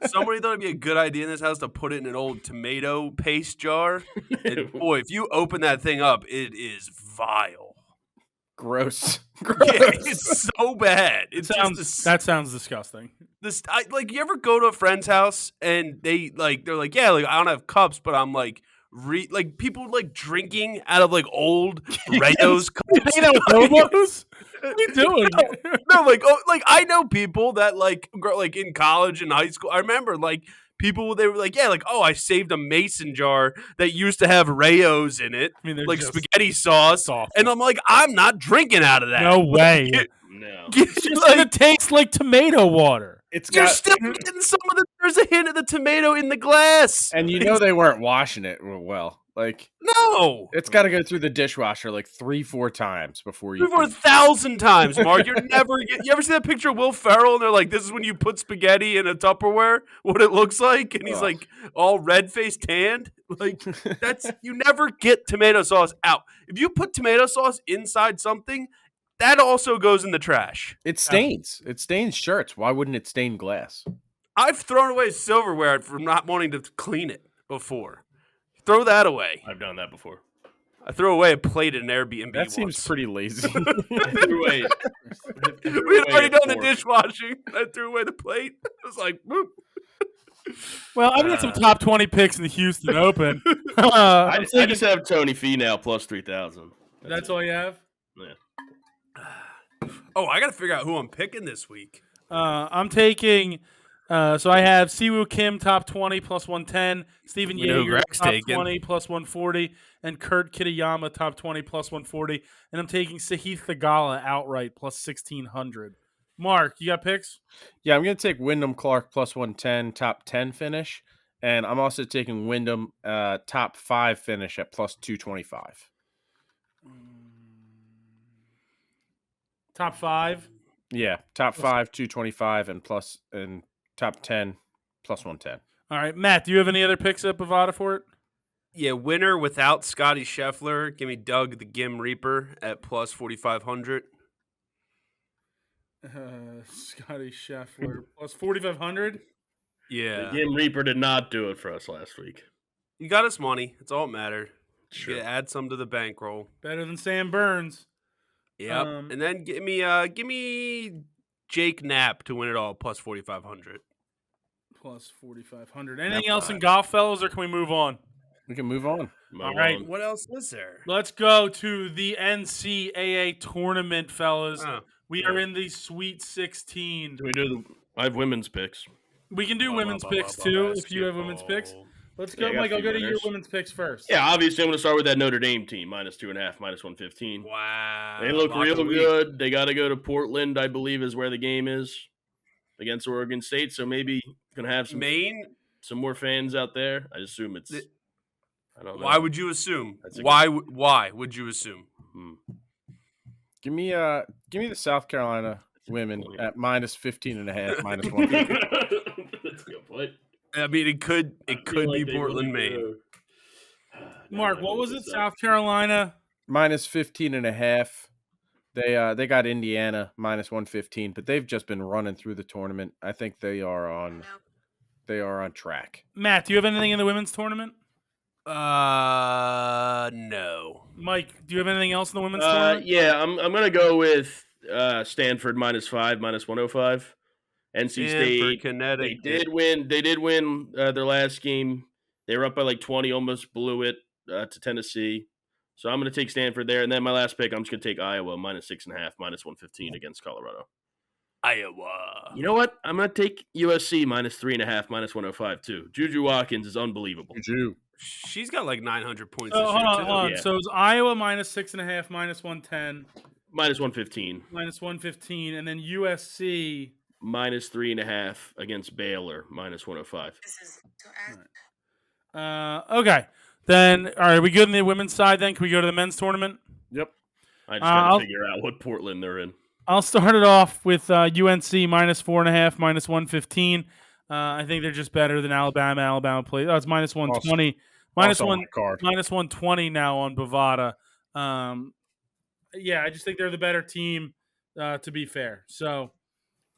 Somebody thought it'd be a good idea in this house to put it in an old tomato paste jar. And boy, if you open that thing up, it is vile. Gross. Yeah, it's so bad. That sounds disgusting. You ever go to a friend's house and they're like, yeah, like I don't have cups, but I'm like, people like drinking out of like old Rayos cups. You know, hobos? What are you doing? No, I know people that like in college and high school. I remember like people, they were like, yeah, like, oh, I saved a mason jar that used to have Rayos in it, like spaghetti sauce. And I'm like, I'm not drinking out of that. No way. No. It's just going to taste like tomato water. You're still getting some of there's a hint of the tomato in the glass. And you know they weren't washing it well. Like, no. It's got to go through the dishwasher like 3-4 times before you. 1,000 times, Mark. You ever see that picture of Will Ferrell and they're like, this is when you put spaghetti in a Tupperware, what it looks like? And he's like all red-faced tanned. Like, you never get tomato sauce out. If you put tomato sauce inside something, that also goes in the trash. It stains. It stains shirts. Why wouldn't it stain glass? I've thrown away silverware from not wanting to clean it before. Throw that away. I've done that before. I threw away a plate at an Airbnb. That seems pretty lazy. I threw away. We had already done the dishwashing. I threw away the plate. I was like, boop. Well, I've got some top 20 picks in the Houston Open. I just have Tony Finau plus 3,000. That's all you have? Yeah. Oh, I got to figure out who I'm picking this week. I'm taking. So I have Siwoo Kim top 20 plus 110, Steven Yeager top 20 plus 140, and Kurt Kitayama top 20 plus 140. And I'm taking Sahith Theegala outright plus 1,600. Mark, you got picks? Yeah, I'm going to take Wyndham Clark plus 110 top 10 finish, and I'm also taking Wyndham top 5 finish at plus 225. Top 5? Yeah, top 5 225 and top 10 plus 110. All right, Matt, do you have any other picks at Bovada for it? Yeah, winner without Scotty Scheffler. Give me Doug the Gim Reaper at plus 4,500. Scotty Scheffler plus 4,500? Yeah. The Gim Reaper did not do it for us last week. You got us money. It's all that mattered. Sure. Add some to the bankroll. Better than Sam Burns. Yep. And then give me Jake Knapp to win it all plus 4,500. Plus 4,500. Anything else in golf, fellas, or can we move on? We can move on. All right. What else is there? Let's go to the NCAA tournament, fellas. We are in the Sweet 16. Do we do I have women's picks. We can do women's picks, too, if you have women's picks. Let's go, Mike. I'll go to your women's picks first. Yeah, obviously, I'm going to start with that Notre Dame team, minus 2.5, minus 115. Wow. They look real good. They got to go to Portland, I believe, is where the game is against Oregon State. So maybe going to have some more fans out there. I assume it's. I don't know. Why would you assume? Why would you assume? Give me the South Carolina women at minus 15.5, minus 150. That's a good point. I mean, it could be Portland, Maine. Mark, what was it? South Carolina minus 15.5. They got Indiana minus 115, but they've just been running through the tournament. I think they are on track. Matt, do you have anything in the women's tournament? No. Mike, do you have anything else in the women's tournament? Yeah, I'm gonna go with Stanford minus 5, minus 105. NC State, Connecticut. They did win their last game. They were up by like 20, almost blew it to Tennessee. So I'm going to take Stanford there. And then my last pick, I'm just going to take Iowa, minus 6.5, minus 115 against Colorado. Iowa. You know what? I'm going to take USC, minus 3.5, minus 105, too. Juju Watkins is unbelievable. Juju. She's got like 900 points. Hold on. Yeah. So it's Iowa minus 6.5, minus 110. Minus 115. Minus 115. And then USC... minus 3.5 against Baylor, minus 105. Okay. Then, all right, we good in the women's side then? Can we go to the men's tournament? Yep. I just got to figure out what Portland they're in. I'll start it off with UNC -4.5, -115. I think they're just better than Alabama. Alabama plays. Oh, it's -120. -120 now on Bovada. Yeah, I just think they're the better team, to be fair. So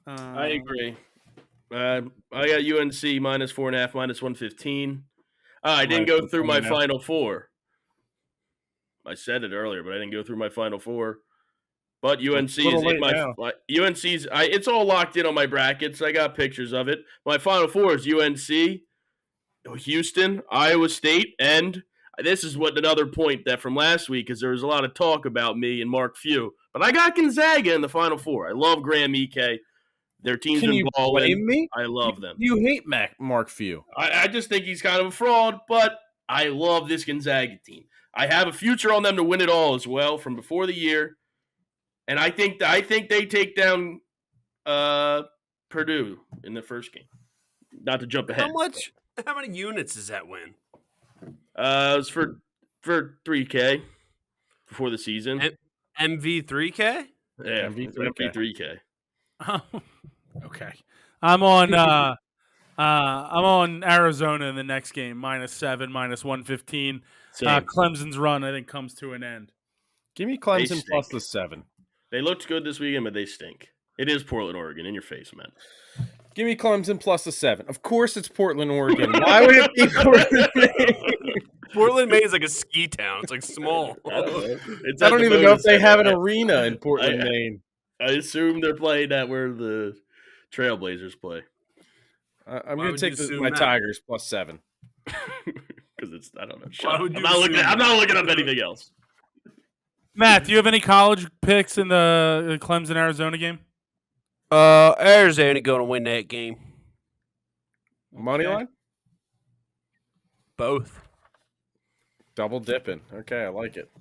I agree. I got UNC -4.5, -115. I didn't go through my Final Four. I said it earlier, but I didn't go through my Final Four. But UNC is in my UNC's. It's all locked in on my brackets. I got pictures of it. My Final Four is UNC, Houston, Iowa State, and this is what another point that from last week, because there was a lot of talk about me and Mark Few. But I got Gonzaga in the Final Four. I love Graham Ike. Their team's been balling. Blame me? I love them. You hate Mark Few. I just think he's kind of a fraud, but I love this Gonzaga team. I have a future on them to win it all as well from before the year. And I think they take down Purdue in the first game. Not to jump ahead. How many units does that win? It was for 3K before the season. MV3K? Yeah, MV3K. Okay. I'm on Arizona in the next game, -7, -115. Clemson's run, I think, comes to an end. Give me Clemson plus the 7. They looked good this weekend, but they stink. It is Portland, Oregon. In your face, man. Give me Clemson plus the 7. Of course it's Portland, Oregon. Why would it be Portland, Maine? Portland, Maine is like a ski town. It's like small. I don't even know if they have an arena in Portland, Maine. I assume they're playing that where the Trailblazers play. I'm going to take my Tigers plus 7. Because it's, I don't know. I'm not looking up anything else. Matt, do you have any college picks in the Clemson Arizona game? Arizona going to win that game. Money line? Both. Double dipping. Okay, I like it.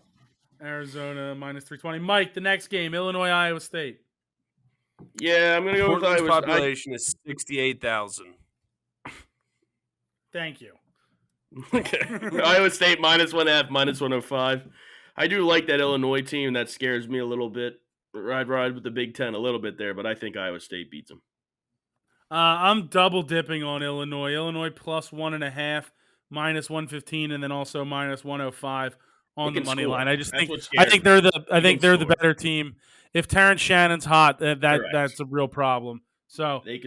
Arizona -320. Mike, the next game, Illinois, Iowa State. Yeah, I'm going to go with Iowa State. Population is 68,000. Thank you. Okay. Iowa State -1.5, -105. I do like that Illinois team. That scares me a little bit. Ride with the Big Ten a little bit there, but I think Iowa State beats them. I'm double dipping on Illinois. Illinois +1.5, -115, and then also -105 on the money line. I think they're the better team. If Terrence Shannon's hot, that's a real problem. So they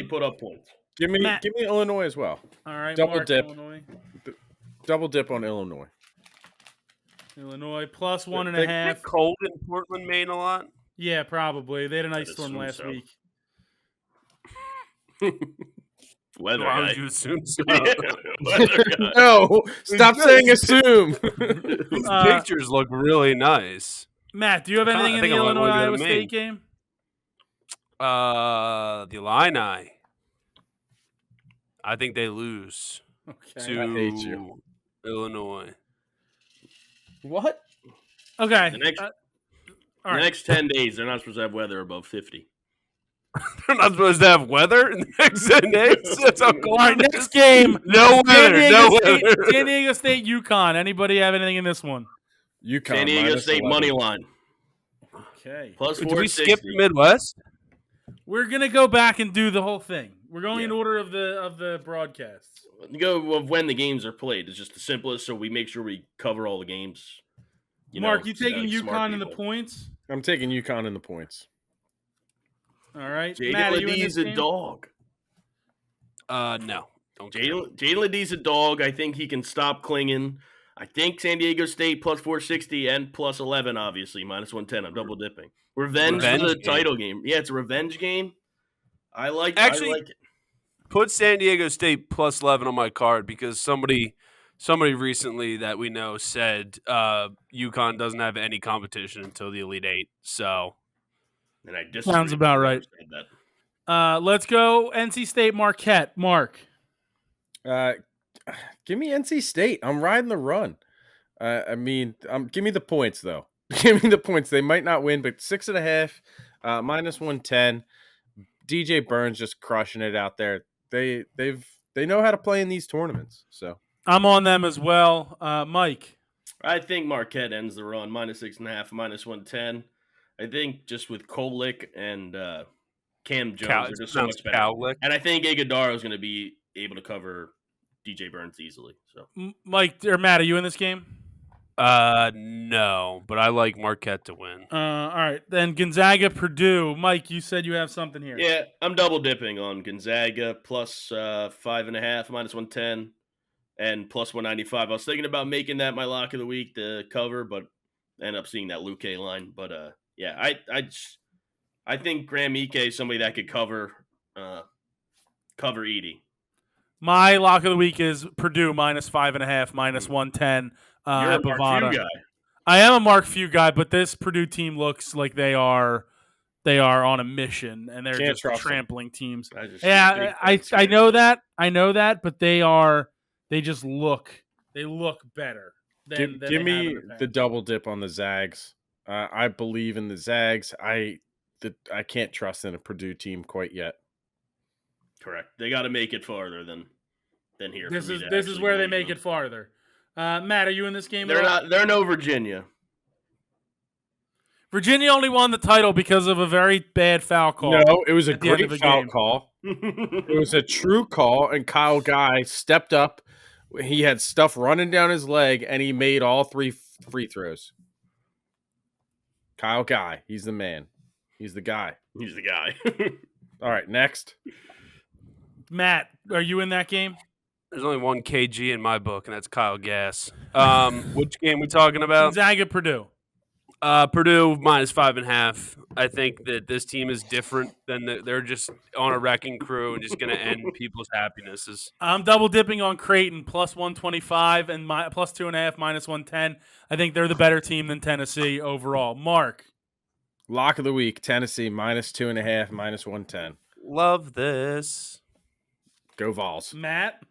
put up points. Give me Illinois as well. All right, double Mark, dip. Illinois. Double dip on Illinois. Illinois +1.5. Is it cold in Portland, Maine a lot? Yeah, probably. They had an ice storm last week. Weather Why guy. would you assume so? No, stop saying assume. These pictures look really nice. Matt, do you have anything in the Illinois-Iowa State game? The Illini. I think they lose to I hate you. Illinois. What? Okay. The next 10 days, they're not supposed to have weather above 50. They're not supposed to have weather in the next 10 days? That's how cold. All right, next game. No weather. San Diego State, UConn. Anybody have anything in this one? UConn. San Diego State money line. Okay. +460. Did we skip the Midwest? We're gonna go back and do the whole thing. We're going in order of the broadcasts. Go of when the games are played. It's just the simplest, so we make sure we cover all the games. Mark, you taking UConn in the points? I'm taking UConn in the points. All right. Jalen Ledee's a dog. No. Jalen Ledee's a dog. I think he can stop clinging. I think San Diego State +460 and +11, obviously, -110. I'm double dipping. Revenge for the title game. Yeah, it's a revenge game. I like it. Put San Diego State +11 on my card because somebody recently that we know said UConn doesn't have any competition until the Elite Eight. So, and I disagree. Sounds about right. Let's go NC State Marquette. Mark. Give me NC State. I'm riding the run. Give me the points though. Give me the points. They might not win, but 6.5, -110. DJ Burns just crushing it out there. They know how to play in these tournaments. So I'm on them as well. Mike. I think Marquette ends the run -6.5, -110. I think just with Kolek and Cam Jones are just so much better. Cowlick. And I think Iguodala is going to be able to cover DJ Burns easily. So, Mike or Matt, are you in this game? No, but I like Marquette to win. All right, then Gonzaga, Purdue. Mike, you said you have something here. yeah, I'm double dipping on Gonzaga plus 5.5, -110, and plus 195. I was thinking about making that my lock of the week to cover, but end up seeing that Luke line. But yeah, I think Graham Ike is somebody that could cover Edie. My lock of the week is Purdue -5.5, -110. You're a at Mark Bovada. Few guy. I am a Mark Few guy, but this Purdue team looks like they are on a mission and they're Can't just trampling teams. Yeah, I know that, but they just look better. Than Give me the double dip on the Zags. I believe in the Zags. I can't trust in a Purdue team quite yet. Correct. They got to make it farther than here. This is where they make it farther. Matt, are you in this game? They're no Virginia. Virginia only won the title because of a very bad foul call. No, it was a great foul call. It was a true call, and Kyle Guy stepped up. He had stuff running down his leg, and he made all 3 free throws. Kyle Guy, he's the man. He's the guy. He's the guy. All right, next. Matt, are you in that game? There's only one KG in my book, and that's Kyle Gass. Which game we talking about? Gonzaga, Purdue. Purdue -5.5. I think that this team is different than they're just on a wrecking crew and just going to end people's happinesses. I'm double dipping on Creighton +125 and +2.5 -110. I think they're the better team than Tennessee overall. Mark. Lock of the week, Tennessee -2.5, -110. Love this. Go Vols. Matt.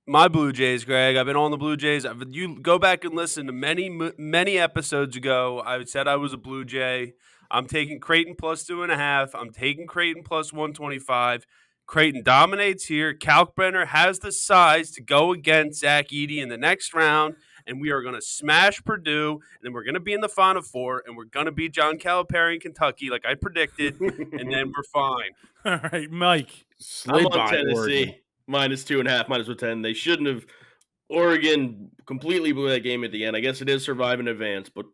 My Blue Jays, Greg. I've been on the Blue Jays. You go back and listen to many episodes ago. I said I was a Blue Jay. I'm taking Creighton +2.5. I'm taking Creighton +125. Creighton dominates here. Kalkbrenner has the size to go against Zach Edey in the next round, and we are going to smash Purdue, and then we're going to be in the Final Four, and we're going to beat John Calipari in Kentucky like I predicted, and then we're fine. All right, Mike. I'm on Tennessee. -2.5, -110. They shouldn't have. Oregon completely blew that game at the end. I guess it is survive in advance, but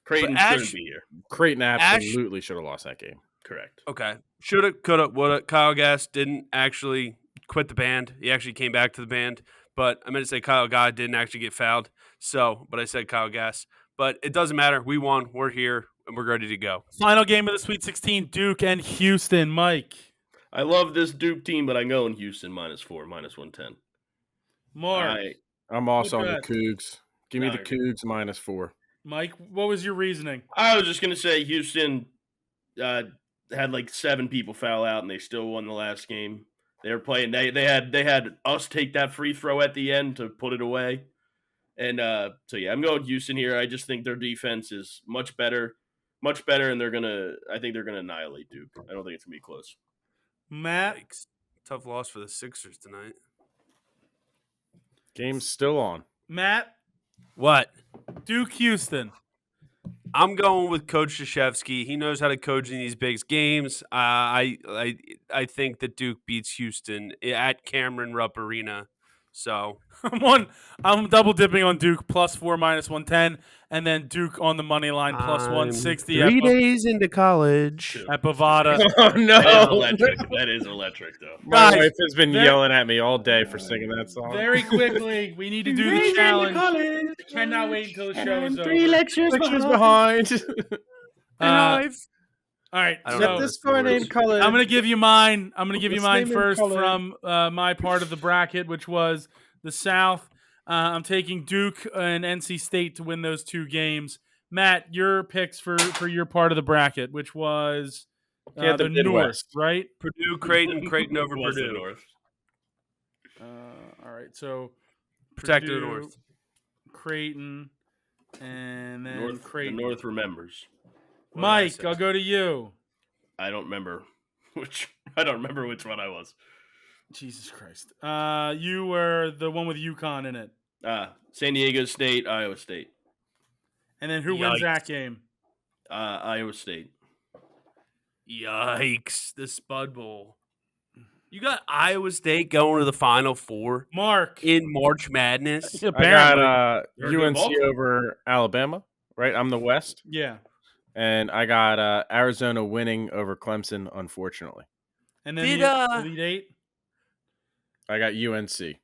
Creighton shouldn't be here. Creighton absolutely should have lost that game. Correct. Okay. Shoulda, coulda, woulda. Kyle Gass didn't actually quit the band. He actually came back to the band. But I meant to say Kyle Guy didn't actually get fouled. But I said Kyle Gass. But it doesn't matter. We won. We're here, and we're ready to go. Final game of the Sweet 16, Duke and Houston. Mike. I love this Duke team, but I go in Houston -4, -110. Mark. I'm also on the Cougs. Give me the Cougs -4. Mike, what was your reasoning? I was just going to say Houston had like 7 people foul out, and they still won the last game. They were playing. They had us take that free throw at the end to put it away, and so yeah, I'm going Houston here. I just think their defense is much better, and I think they're gonna annihilate Duke. I don't think it's gonna be close. Matt, tough loss for the Sixers tonight. Game's still on. Matt, what? Duke, Houston. I'm going with Coach Krzyzewski. He knows how to coach in these big games. I think that Duke beats Houston at Cameron Rupp Arena. So I'm double dipping on Duke +4 -110, and then Duke on the money line +160. 3 days into college at Bovada. Oh no, that is electric though. My wife has been yelling at me all day for singing that song. Very quickly, we need to do the challenge. I cannot wait until the show is over. 3 lectures behind. All right, so this guy named Cullen. I'm going to give you mine. I'm going to give you mine first from my part of the bracket, which was the South. I'm taking Duke and NC State to win those 2 games. Matt, your picks for your part of the bracket, which was the North, right? Purdue, Creighton over Purdue. North. All right, so protect Purdue, the North. Creighton, and then Creighton. The North remembers. Mike, I'll go to you. I don't remember which one I was. Jesus Christ. You were the one with UConn in it. San Diego State, Iowa State. And then who wins that game? Iowa State. Yikes. The Spud Bowl. You got Iowa State going to the Final Four. Mark. In March Madness. I got UNC over Alabama, right? I'm the West. Yeah. And I got Arizona winning over Clemson, unfortunately. And then the Elite Eight? I got UNC.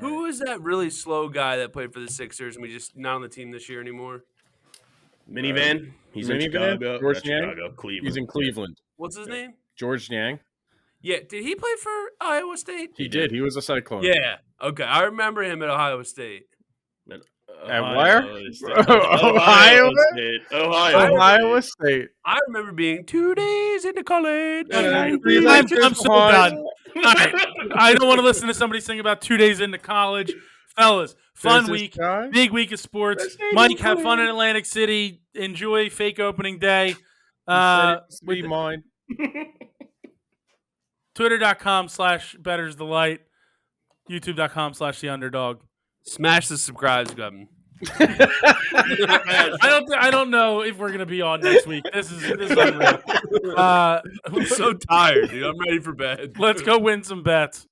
Who was that really slow guy that played for the Sixers and we just not on the team this year anymore? Minivan? He's in Chicago. Chicago, Cleveland. He's in Cleveland. What's his name? George Niang. Yeah, did he play for Iowa State? He did. He was a Cyclone. Yeah. Okay, I remember him at Ohio State. At where? Ohio State. I remember being 2 days into college. I'm so done. All right. I don't want to listen to somebody sing about 2 days into college. Fellas, fun week. Big week of sports. Mike, have fun in Atlantic City. Enjoy fake opening day. Be mine. Twitter.com/BettorsTheLight. YouTube.com/TheUnderdog. Smash the subscribe button. I don't know if we're gonna be on next week. This is unreal. I'm so tired, dude. I'm ready for bed. Let's go win some bets.